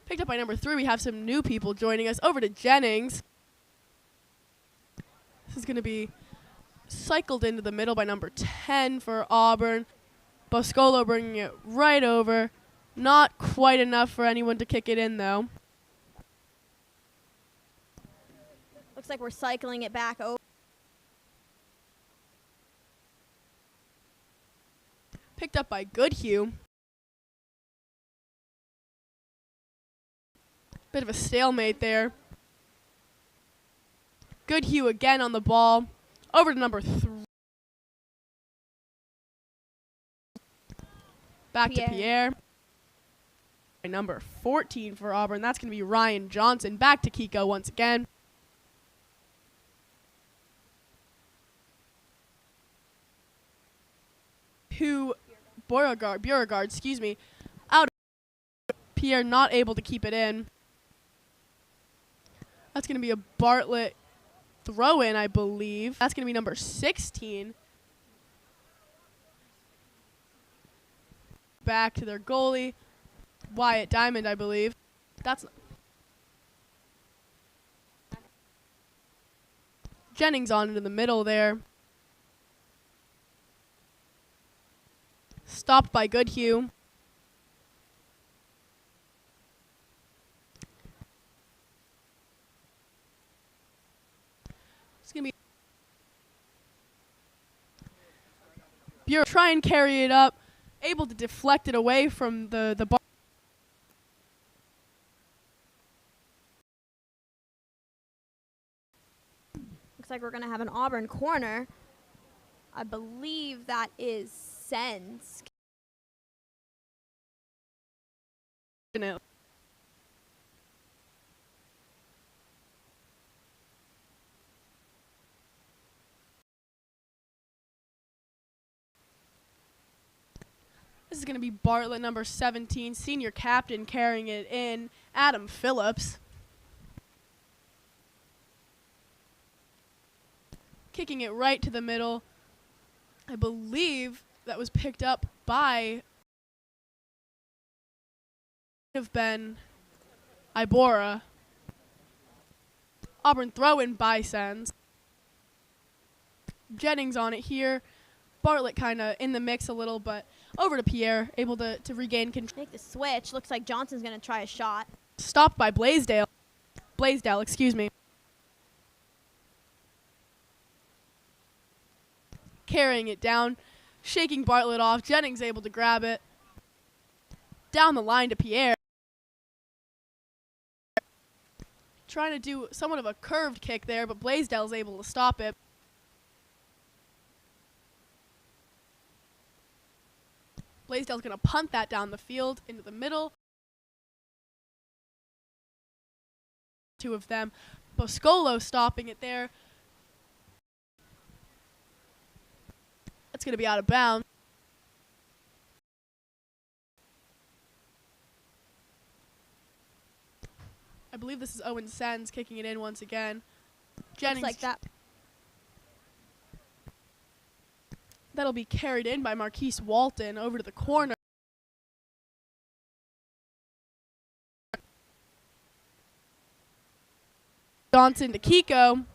Picked up by number 3. We have some new people joining us. Over to Jennings. This is going to be cycled into the middle by number 10 for Auburn. Boscolo bringing it right over. Not quite enough for anyone to kick it in, though. Looks like we're cycling it back over. Picked up by Goodhue. Bit of a stalemate there. Goodhue again on the ball. Over to number 3. Back to Pierre. Number 14 for Auburn. That's going to be Ryan Johnson. Back to Kiko once again. To Beauregard, excuse me. Out. Pierre not able to keep it in. That's going to be a Bartlett throw-in, I believe. That's going to be number 16. Back to their goalie, Wyatt Diamond, I believe. That's Jennings on into the middle there. Stopped by Goodhue. It's going to be Bureau try and carry it up, able to deflect it away from the bar. Looks like we're going to have an Auburn corner. I believe that is Sens. This is going to be Bartlett, number 17, senior captain, carrying it in, Adam Phillips. Kicking it right to the middle. I believe that was picked up by have been Ibora. Auburn throw-in by Sens. Jennings on it here. Bartlett kind of in the mix a little, but over to Pierre, able to regain control. Make the switch. Looks like Johnson's going to try a shot. Stopped by Blaisdell, excuse me. Carrying it down, shaking Bartlett off. Jennings able to grab it. Down the line to Pierre. Trying to do somewhat of a curved kick there, but Blaisdell's able to stop it. Blaisdell's going to punt that down the field into the middle. Two of them. Boscolo stopping it there. That's going to be out of bounds. I believe this is Owen Sens kicking it in once again. Jennings. Looks like that. That'll be carried in by Marquise Walton over to the corner. Johnson to Kiko.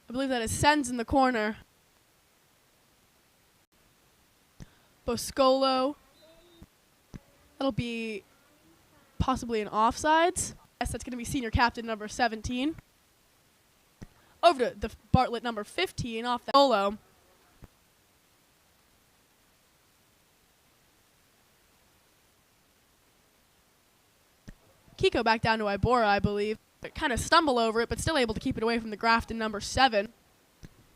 I believe that is Sens in the corner. Boscolo. That'll be possibly an offsides. Yes, that's going to be senior captain number 17. Over to the Bartlett number 15 off the solo. Kiko back down to Ibora, I believe. Kind of stumble over it, but still able to keep it away from the Grafton number 7.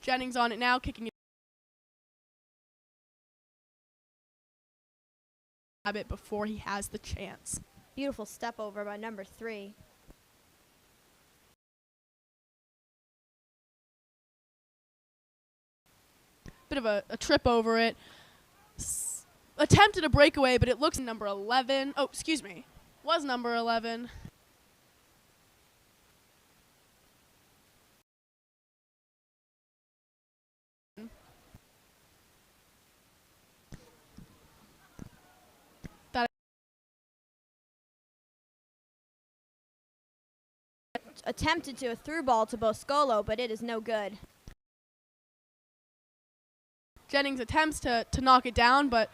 Jennings on it now, kicking it a bit before he has the chance. Beautiful step over by number 3. Bit of a trip over it. Attempted a breakaway, but it looks number 11. Oh, excuse me. Was number 11. That Attempted to a through ball to Boscolo, but it is no good. Jennings attempts to knock it down, but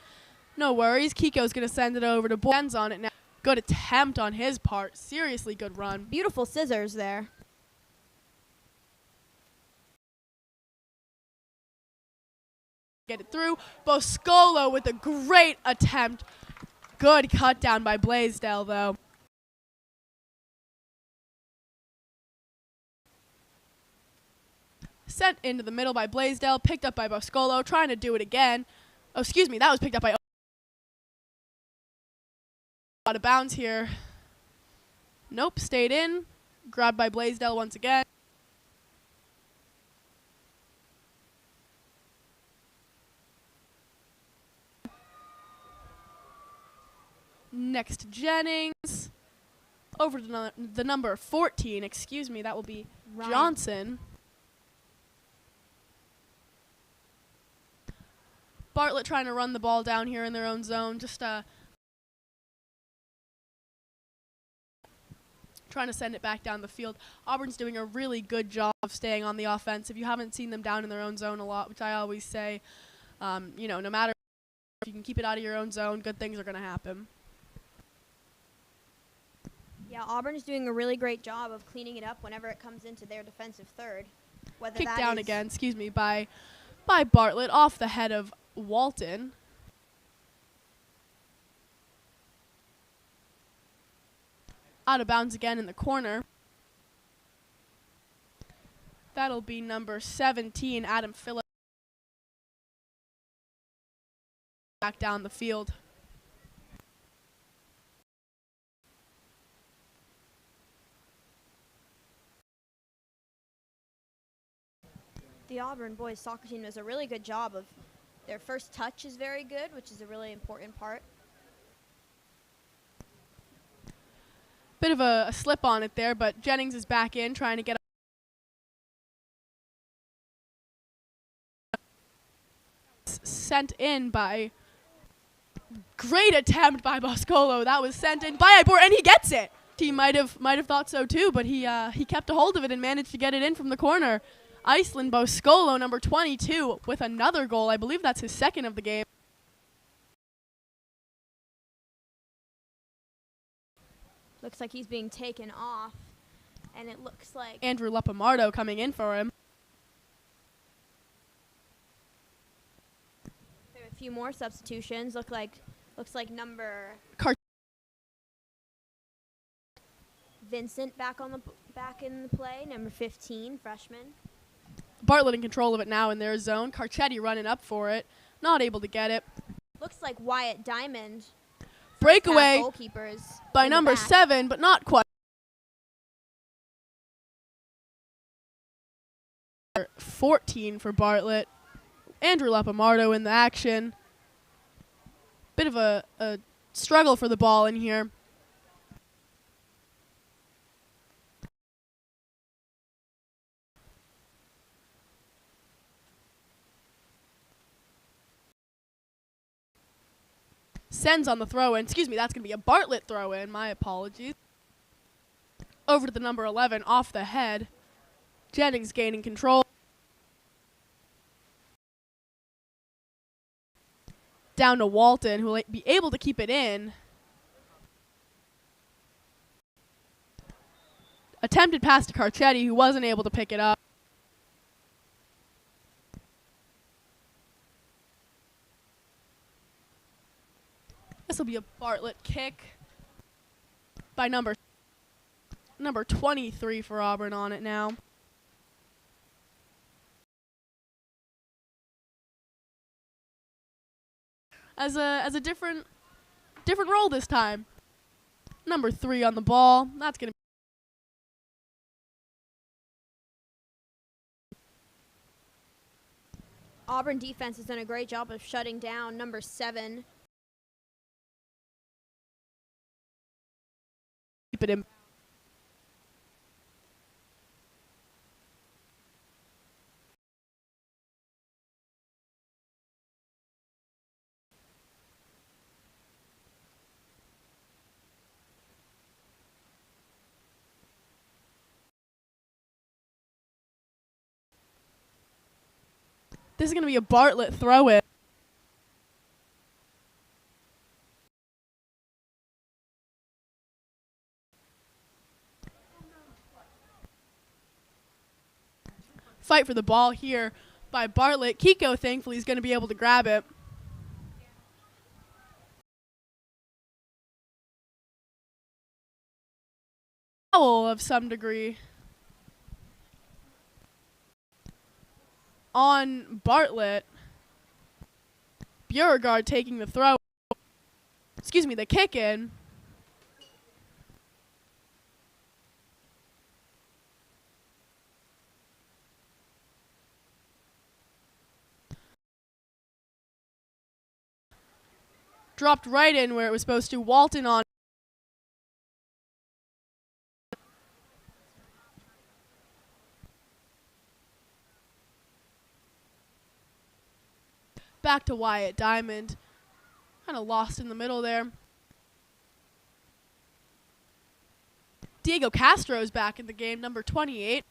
no worries. Kiko's going to send it over to Boyens on it now. Good attempt on his part. Seriously good run. Beautiful scissors there. Get it through. Boscolo with a great attempt. Good cut down by Blaisdell, though. Sent into the middle by Blaisdell, picked up by Boscolo, trying to do it again. Oh, excuse me, that was picked up by out of bounds here. Nope, stayed in. Grabbed by Blaisdell once again. Next to Jennings. Over to the number 14, excuse me, that will be Ryan. Johnson. Bartlett trying to run the ball down here in their own zone, just trying to send it back down the field. Auburn's doing a really good job of staying on the offense. If you haven't seen them down in their own zone a lot, which I always say, no matter if you can keep it out of your own zone, good things are going to happen. Yeah, Auburn's doing a really great job of cleaning it up whenever it comes into their defensive third. Whether Kicked that down is again, excuse me, by Bartlett off the head of Walton. Out of bounds again in the corner. That'll be number 17, Adam Phillips. Back down the field. the Auburn boys soccer team does a really good job of their first touch is very good, which is a really important part. Bit of a slip on it there, but Jennings is back in trying to get sent in by great attempt by Boscolo. That was sent in by Ibor, and he gets it. He might have thought so too, but he kept a hold of it and managed to get it in from the corner. Iceland Boscolo, number 22, with another goal. I believe that's his second of the game. Looks like he's being taken off, and it looks like Andrew Lepamardo coming in for him. there are a few more substitutions. Looks like number Vincent back in the play. Number 15, freshman. Bartlett in control of it now in their zone. Carcetti running up for it, not able to get it. Looks like Wyatt Diamond. Breakaway Goalkeepers by in the number back. 7, but not quite. 14 for Bartlett. Andrew Lepamardo in the action. Bit of a struggle for the ball in here. Sends on the throw-in. Excuse me, that's going to be a Bartlett throw-in. My apologies. Over to the number 11, off the head. Jennings gaining control. down to Walton, who will be able to keep it in. Attempted pass to Carcetti, who wasn't able to pick it up. This will be a Bartlett kick by number 23 for Auburn on it now. As a different role this time. Number 3 on the ball. That's gonna. Auburn defense has done a great job of shutting down number 7. Keep it in. This is going to be a Bartlett throw-in. Fight for the ball here by Bartlett. Kiko, thankfully, is going to be able to grab it. Foul of some degree on Bartlett. Beauregard taking the throw. Excuse me, the kick in. Dropped right in where it was supposed to. Walton on. Back to Wyatt Diamond. Kind of lost in the middle there. Diego Castro's back in the game, number 28.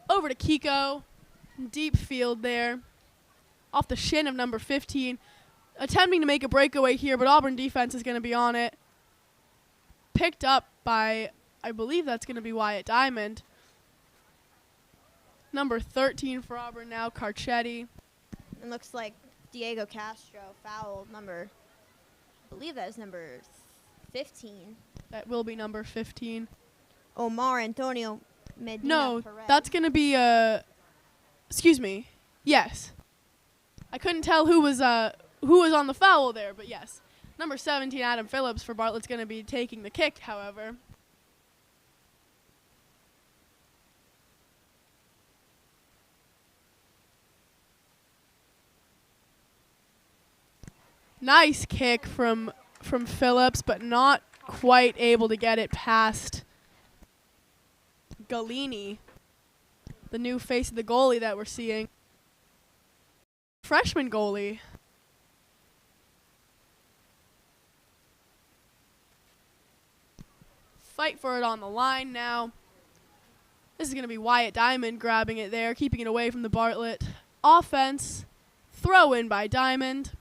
Over to Kiko. Deep field there. Off the shin of number 15. Attempting to make a breakaway here, but Auburn defense is going to be on it. Picked up by, I believe that's going to be Wyatt Diamond. Number 13 for Auburn now, Carcetti. It looks like Diego Castro fouled number, I believe that is number 15. That will be number 15. Omar Antonio Medina No, Perez. that's going to be, excuse me. Yes. I couldn't tell who was on the foul there, but yes. Number 17, Adam Phillips for Bartlett's going to be taking the kick, however. Nice kick from Phillips, but not quite able to get it past Galini, the new face of the goalie that we're seeing. Freshman goalie. Fight for it on the line now. This is going to be Wyatt Diamond grabbing it there, keeping it away from the Bartlett offense. Throw in by Diamond.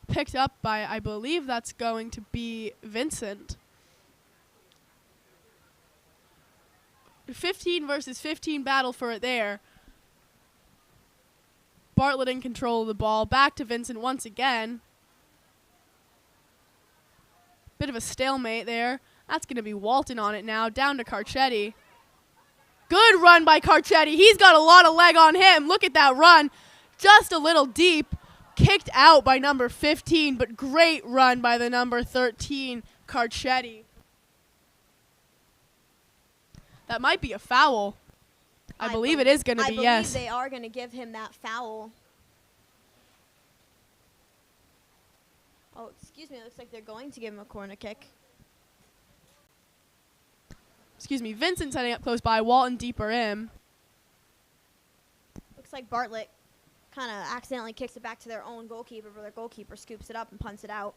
Picked up by, I believe that's going to be Vincent. 15 versus 15 battle for it there. Bartlett in control of the ball. Back to Vincent once again. Bit of a stalemate there. That's going to be Walton on it now. Down to Carcetti. Good run by Carcetti. He's got a lot of leg on him. Look at that run. Just a little deep. Kicked out by number 15, but great run by the number 13, Carcetti. That might be a foul. I believe it is going to be, yes. I believe they are going to give him that foul. Oh, excuse me. It looks like they're going to give him a corner kick. Vincent setting up close by, Walton deeper in. Looks like Bartlett kind of accidentally kicks it back to their own goalkeeper, but their goalkeeper scoops it up and punts it out.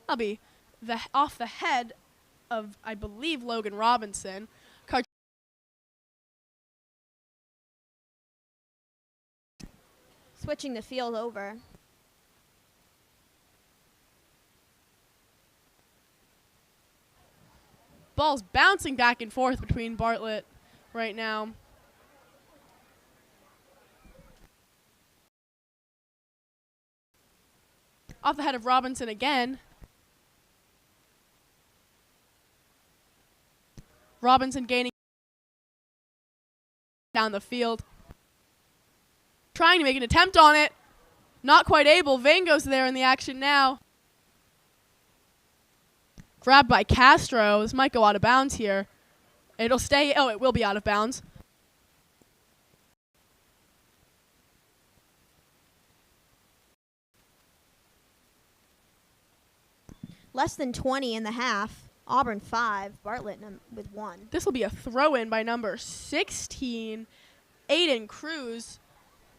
That'll be off the head of, I believe, Logan Robinson. Switching the field over. Ball's bouncing back and forth between Bartlett right now. Off the head of Robinson again. Robinson gaining down the field. Trying to make an attempt on it. Not quite able. Vango's there in the action now. Grabbed by Castro. This might go out of bounds here. It'll stay. Oh, it will be out of bounds. Less than 20 in the half. Auburn 5, Bartlett with 1. This will be a throw-in by number 16, Aiden Cruz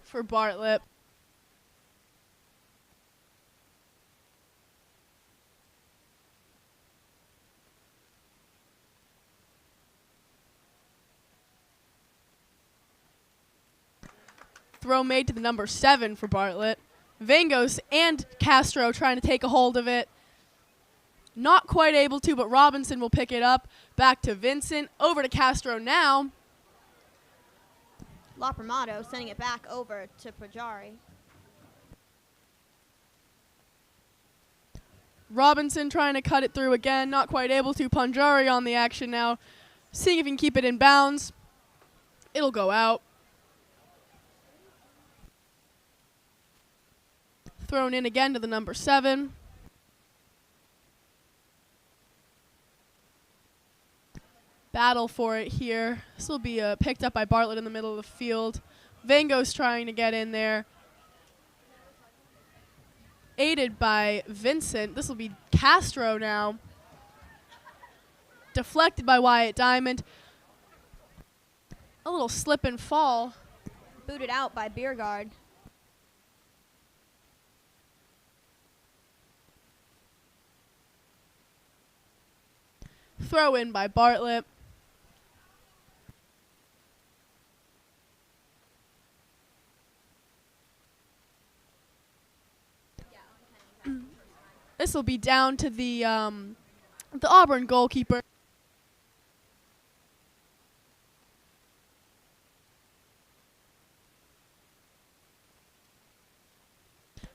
for Bartlett. Throw made to the number 7 for Bartlett. Vangos and Castro trying to take a hold of it. Not quite able to, but Robinson will pick it up. Back to Vincent. Over to Castro now. Lopramato sending it back over to Pajari. Robinson trying to cut it through again. Not quite able to. Panjari on the action now. Seeing if he can keep it in bounds. It'll go out. Thrown in again to the number 7. Battle for it here. This will be picked up by Bartlett in the middle of the field. Vango's trying to get in there. Aided by Vincent. This will be Castro now. Deflected by Wyatt Diamond. A little slip and fall. Booted out by Biergard. Throw in by Bartlett. This will be down to the Auburn goalkeeper.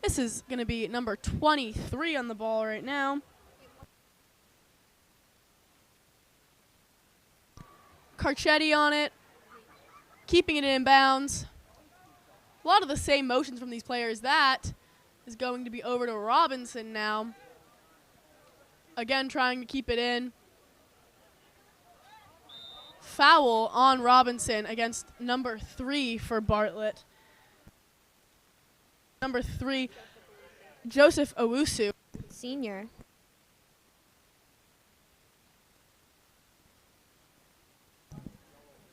This is going to be number 23 on the ball right now. Carcetti on it, keeping it in bounds. A lot of the same motions from these players. That is going to be over to Robinson now. Again, trying to keep it in. Foul on Robinson against number 3 for Bartlett. Number 3, Joseph Owusu. Senior.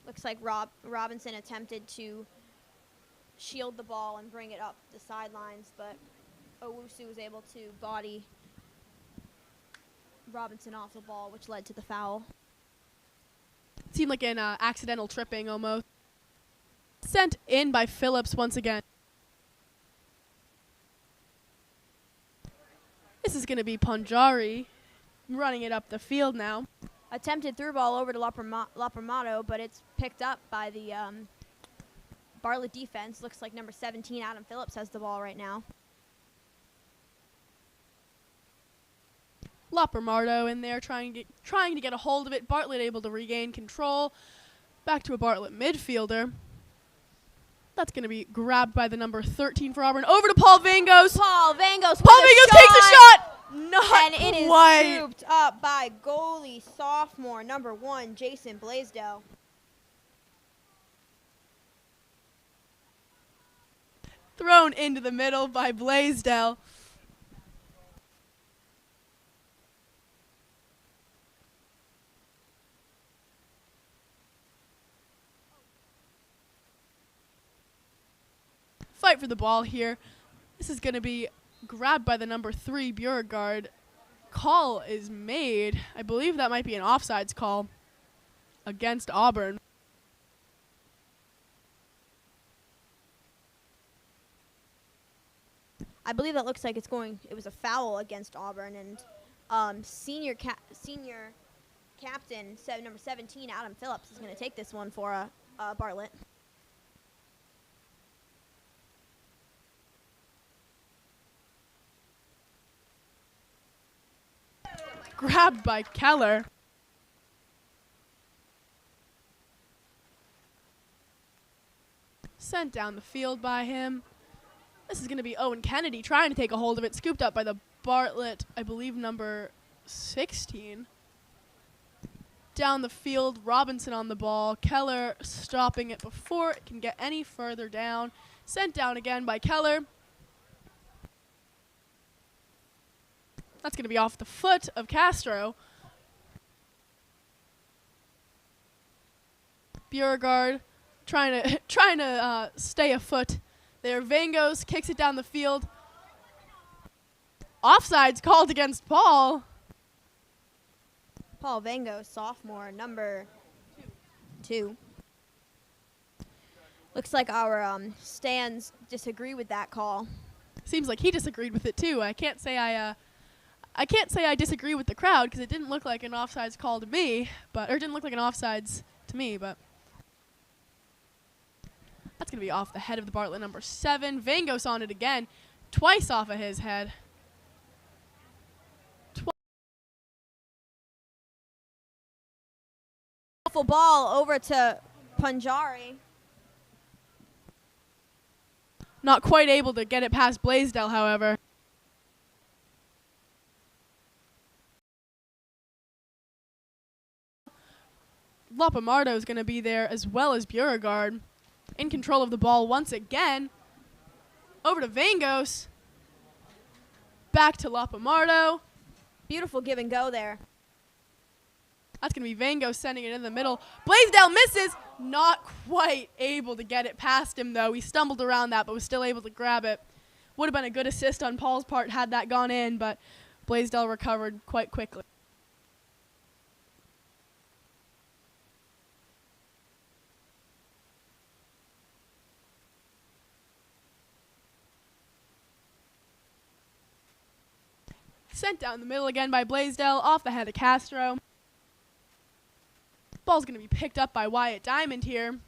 Looks like Robinson attempted to shield the ball and bring it up the sidelines, but Owusu was able to body Robinson off the ball, which led to the foul. Seemed like an accidental tripping almost. Sent in by Phillips once again. This is going to be Panjari running it up the field now. Attempted through ball over to Lopramato, but it's picked up by the Bartlett defense. Looks like number 17, Adam Phillips, has the ball right now. Lopramato in there trying to get a hold of it. Bartlett able to regain control. Back to a Bartlett midfielder. That's going to be grabbed by the number 13 for Auburn. Over to Paul Vangos. Paul Vangos takes a shot. Not and it is quite. scooped up by goalie sophomore number 1, Jason Blaisdell. Thrown into the middle by Blaisdell. fight for the ball here. This is going to be grabbed by the number 3 Beauregard. Call is made. I believe that might be an offsides call against Auburn. I believe that looks like it was a foul against Auburn, and senior captain, number 17, Adam Phillips, is going to take this one for Bartlett. Grabbed by Keller. Sent down the field by him. This is going to be Owen Kennedy trying to take a hold of it. Scooped up by the Bartlett, I believe, number 16. Down the field, Robinson on the ball. Keller stopping it before it can get any further down. Sent down again by Keller. That's going to be off the foot of Castro. Beauregard trying to stay afoot there. Vangos kicks it down the field. Offsides called against Paul. Paul Vangos, sophomore, number 2. Looks like our stands disagree with that call. Seems like he disagreed with it too. I can't say I disagree with the crowd because it didn't look like an offsides call to me, or it didn't look like an offsides to me, but that's going to be off the head of the Bartlett number 7. Vangos on it again, twice off of his head. Awful ball over to Punjari. Not quite able to get it past Blaisdell, however. Lopomardo is going to be there as well as Beauregard. In control of the ball once again. Over to Vangos. Back to Lopomardo. Beautiful give and go there. That's going to be Vangos sending it in the middle. Blaisdell misses. Not quite able to get it past him, though. He stumbled around that, but was still able to grab it. Would have been a good assist on Paul's part had that gone in, but Blaisdell recovered quite quickly. Sent down the middle again by Blaisdell, off the head of Castro. Ball's going to be picked up by Wyatt Diamond here.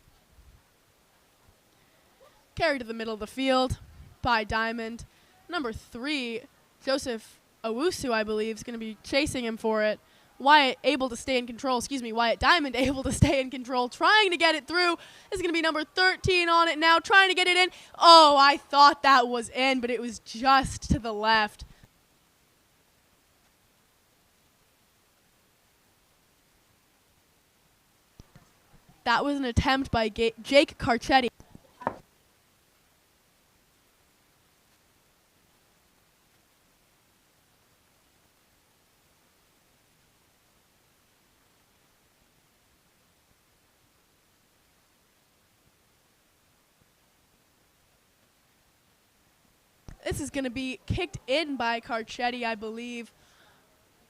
Carried to the middle of the field by Diamond. Number 3, Joseph Owusu, I believe, is going to be chasing him for it. Wyatt able to stay in control. Wyatt Diamond able to stay in control, trying to get it through. This is going to be number 13 on it now, trying to get it in. Oh, I thought that was in, but it was just to the left. That was an attempt by Jake Carcetti. This is going to be kicked in by Carcetti, I believe.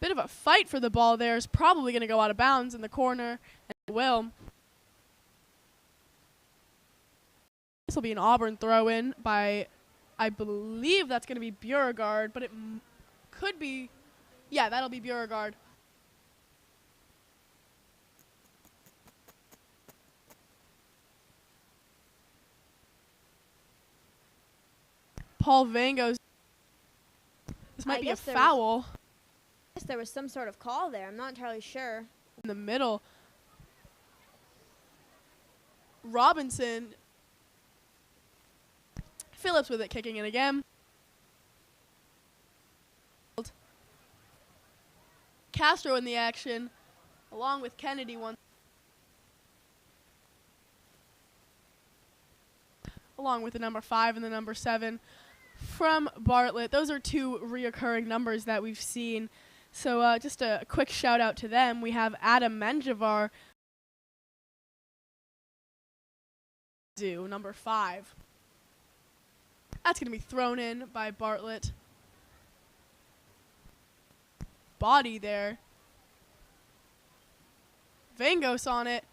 Bit of a fight for the ball there. Is probably going to go out of bounds in the corner, and it will. This will be an Auburn throw-in by, I believe that's going to be Beauregard, but it could be, yeah, that'll be Beauregard. Paul Vangos. This might be a foul. I guess there was some sort of call there. I'm not entirely sure. In the middle. Robinson. Phillips with it, kicking it again. Castro in the action, along with Kennedy along with the number 5 and the number 7 from Bartlett. Those are 2 reoccurring numbers that we've seen. So just a quick shout out to them. We have Adam Menjivar, number 5. That's going to be thrown in by Bartlett. Body there. Vangos on it.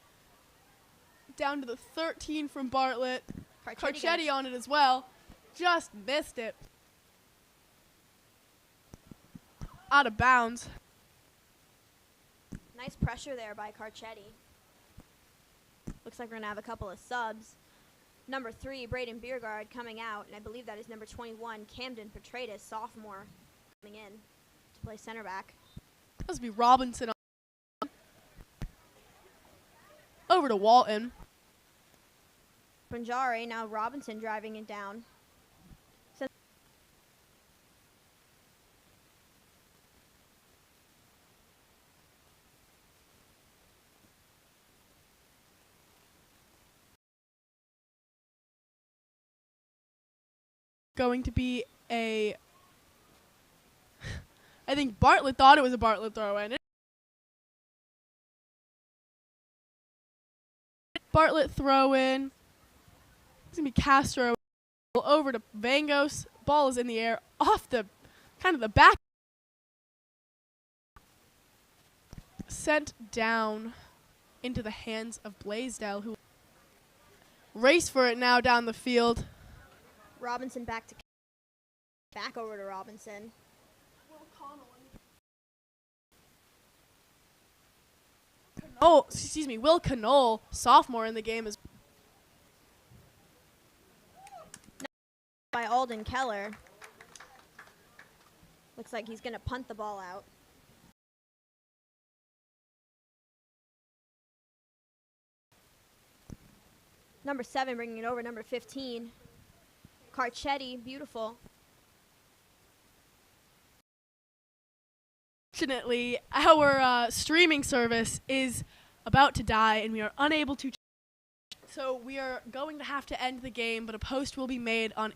Down to the 13 from Bartlett. Carcetti on it as well. Just missed it. Out of bounds. Nice pressure there by Carcetti. Looks like we're going to have a couple of subs. Number 3, Braden Biergard coming out, and I believe that is number 21, Camden Petratus, sophomore, coming in to play center back. Must be Robinson. Over to Walton. Banjari, now Robinson driving it down. Going to be a... I think Bartlett thought it was a Bartlett throw-in. Bartlett throw-in. It's going to be Castro over to Vangos. Ball is in the air off the kind of the back. Sent down into the hands of Blaisdell, who race for it now down the field. Robinson back over to Robinson. Oh, excuse me, Will Canole, sophomore in the game, is by Alden Keller. Looks like he's going to punt the ball out. Number 7 bringing it over, number 15. Carcetti, beautiful. Fortunately, our streaming service is about to die, and we are unable to. So we are going to have to end the game, but a post will be made on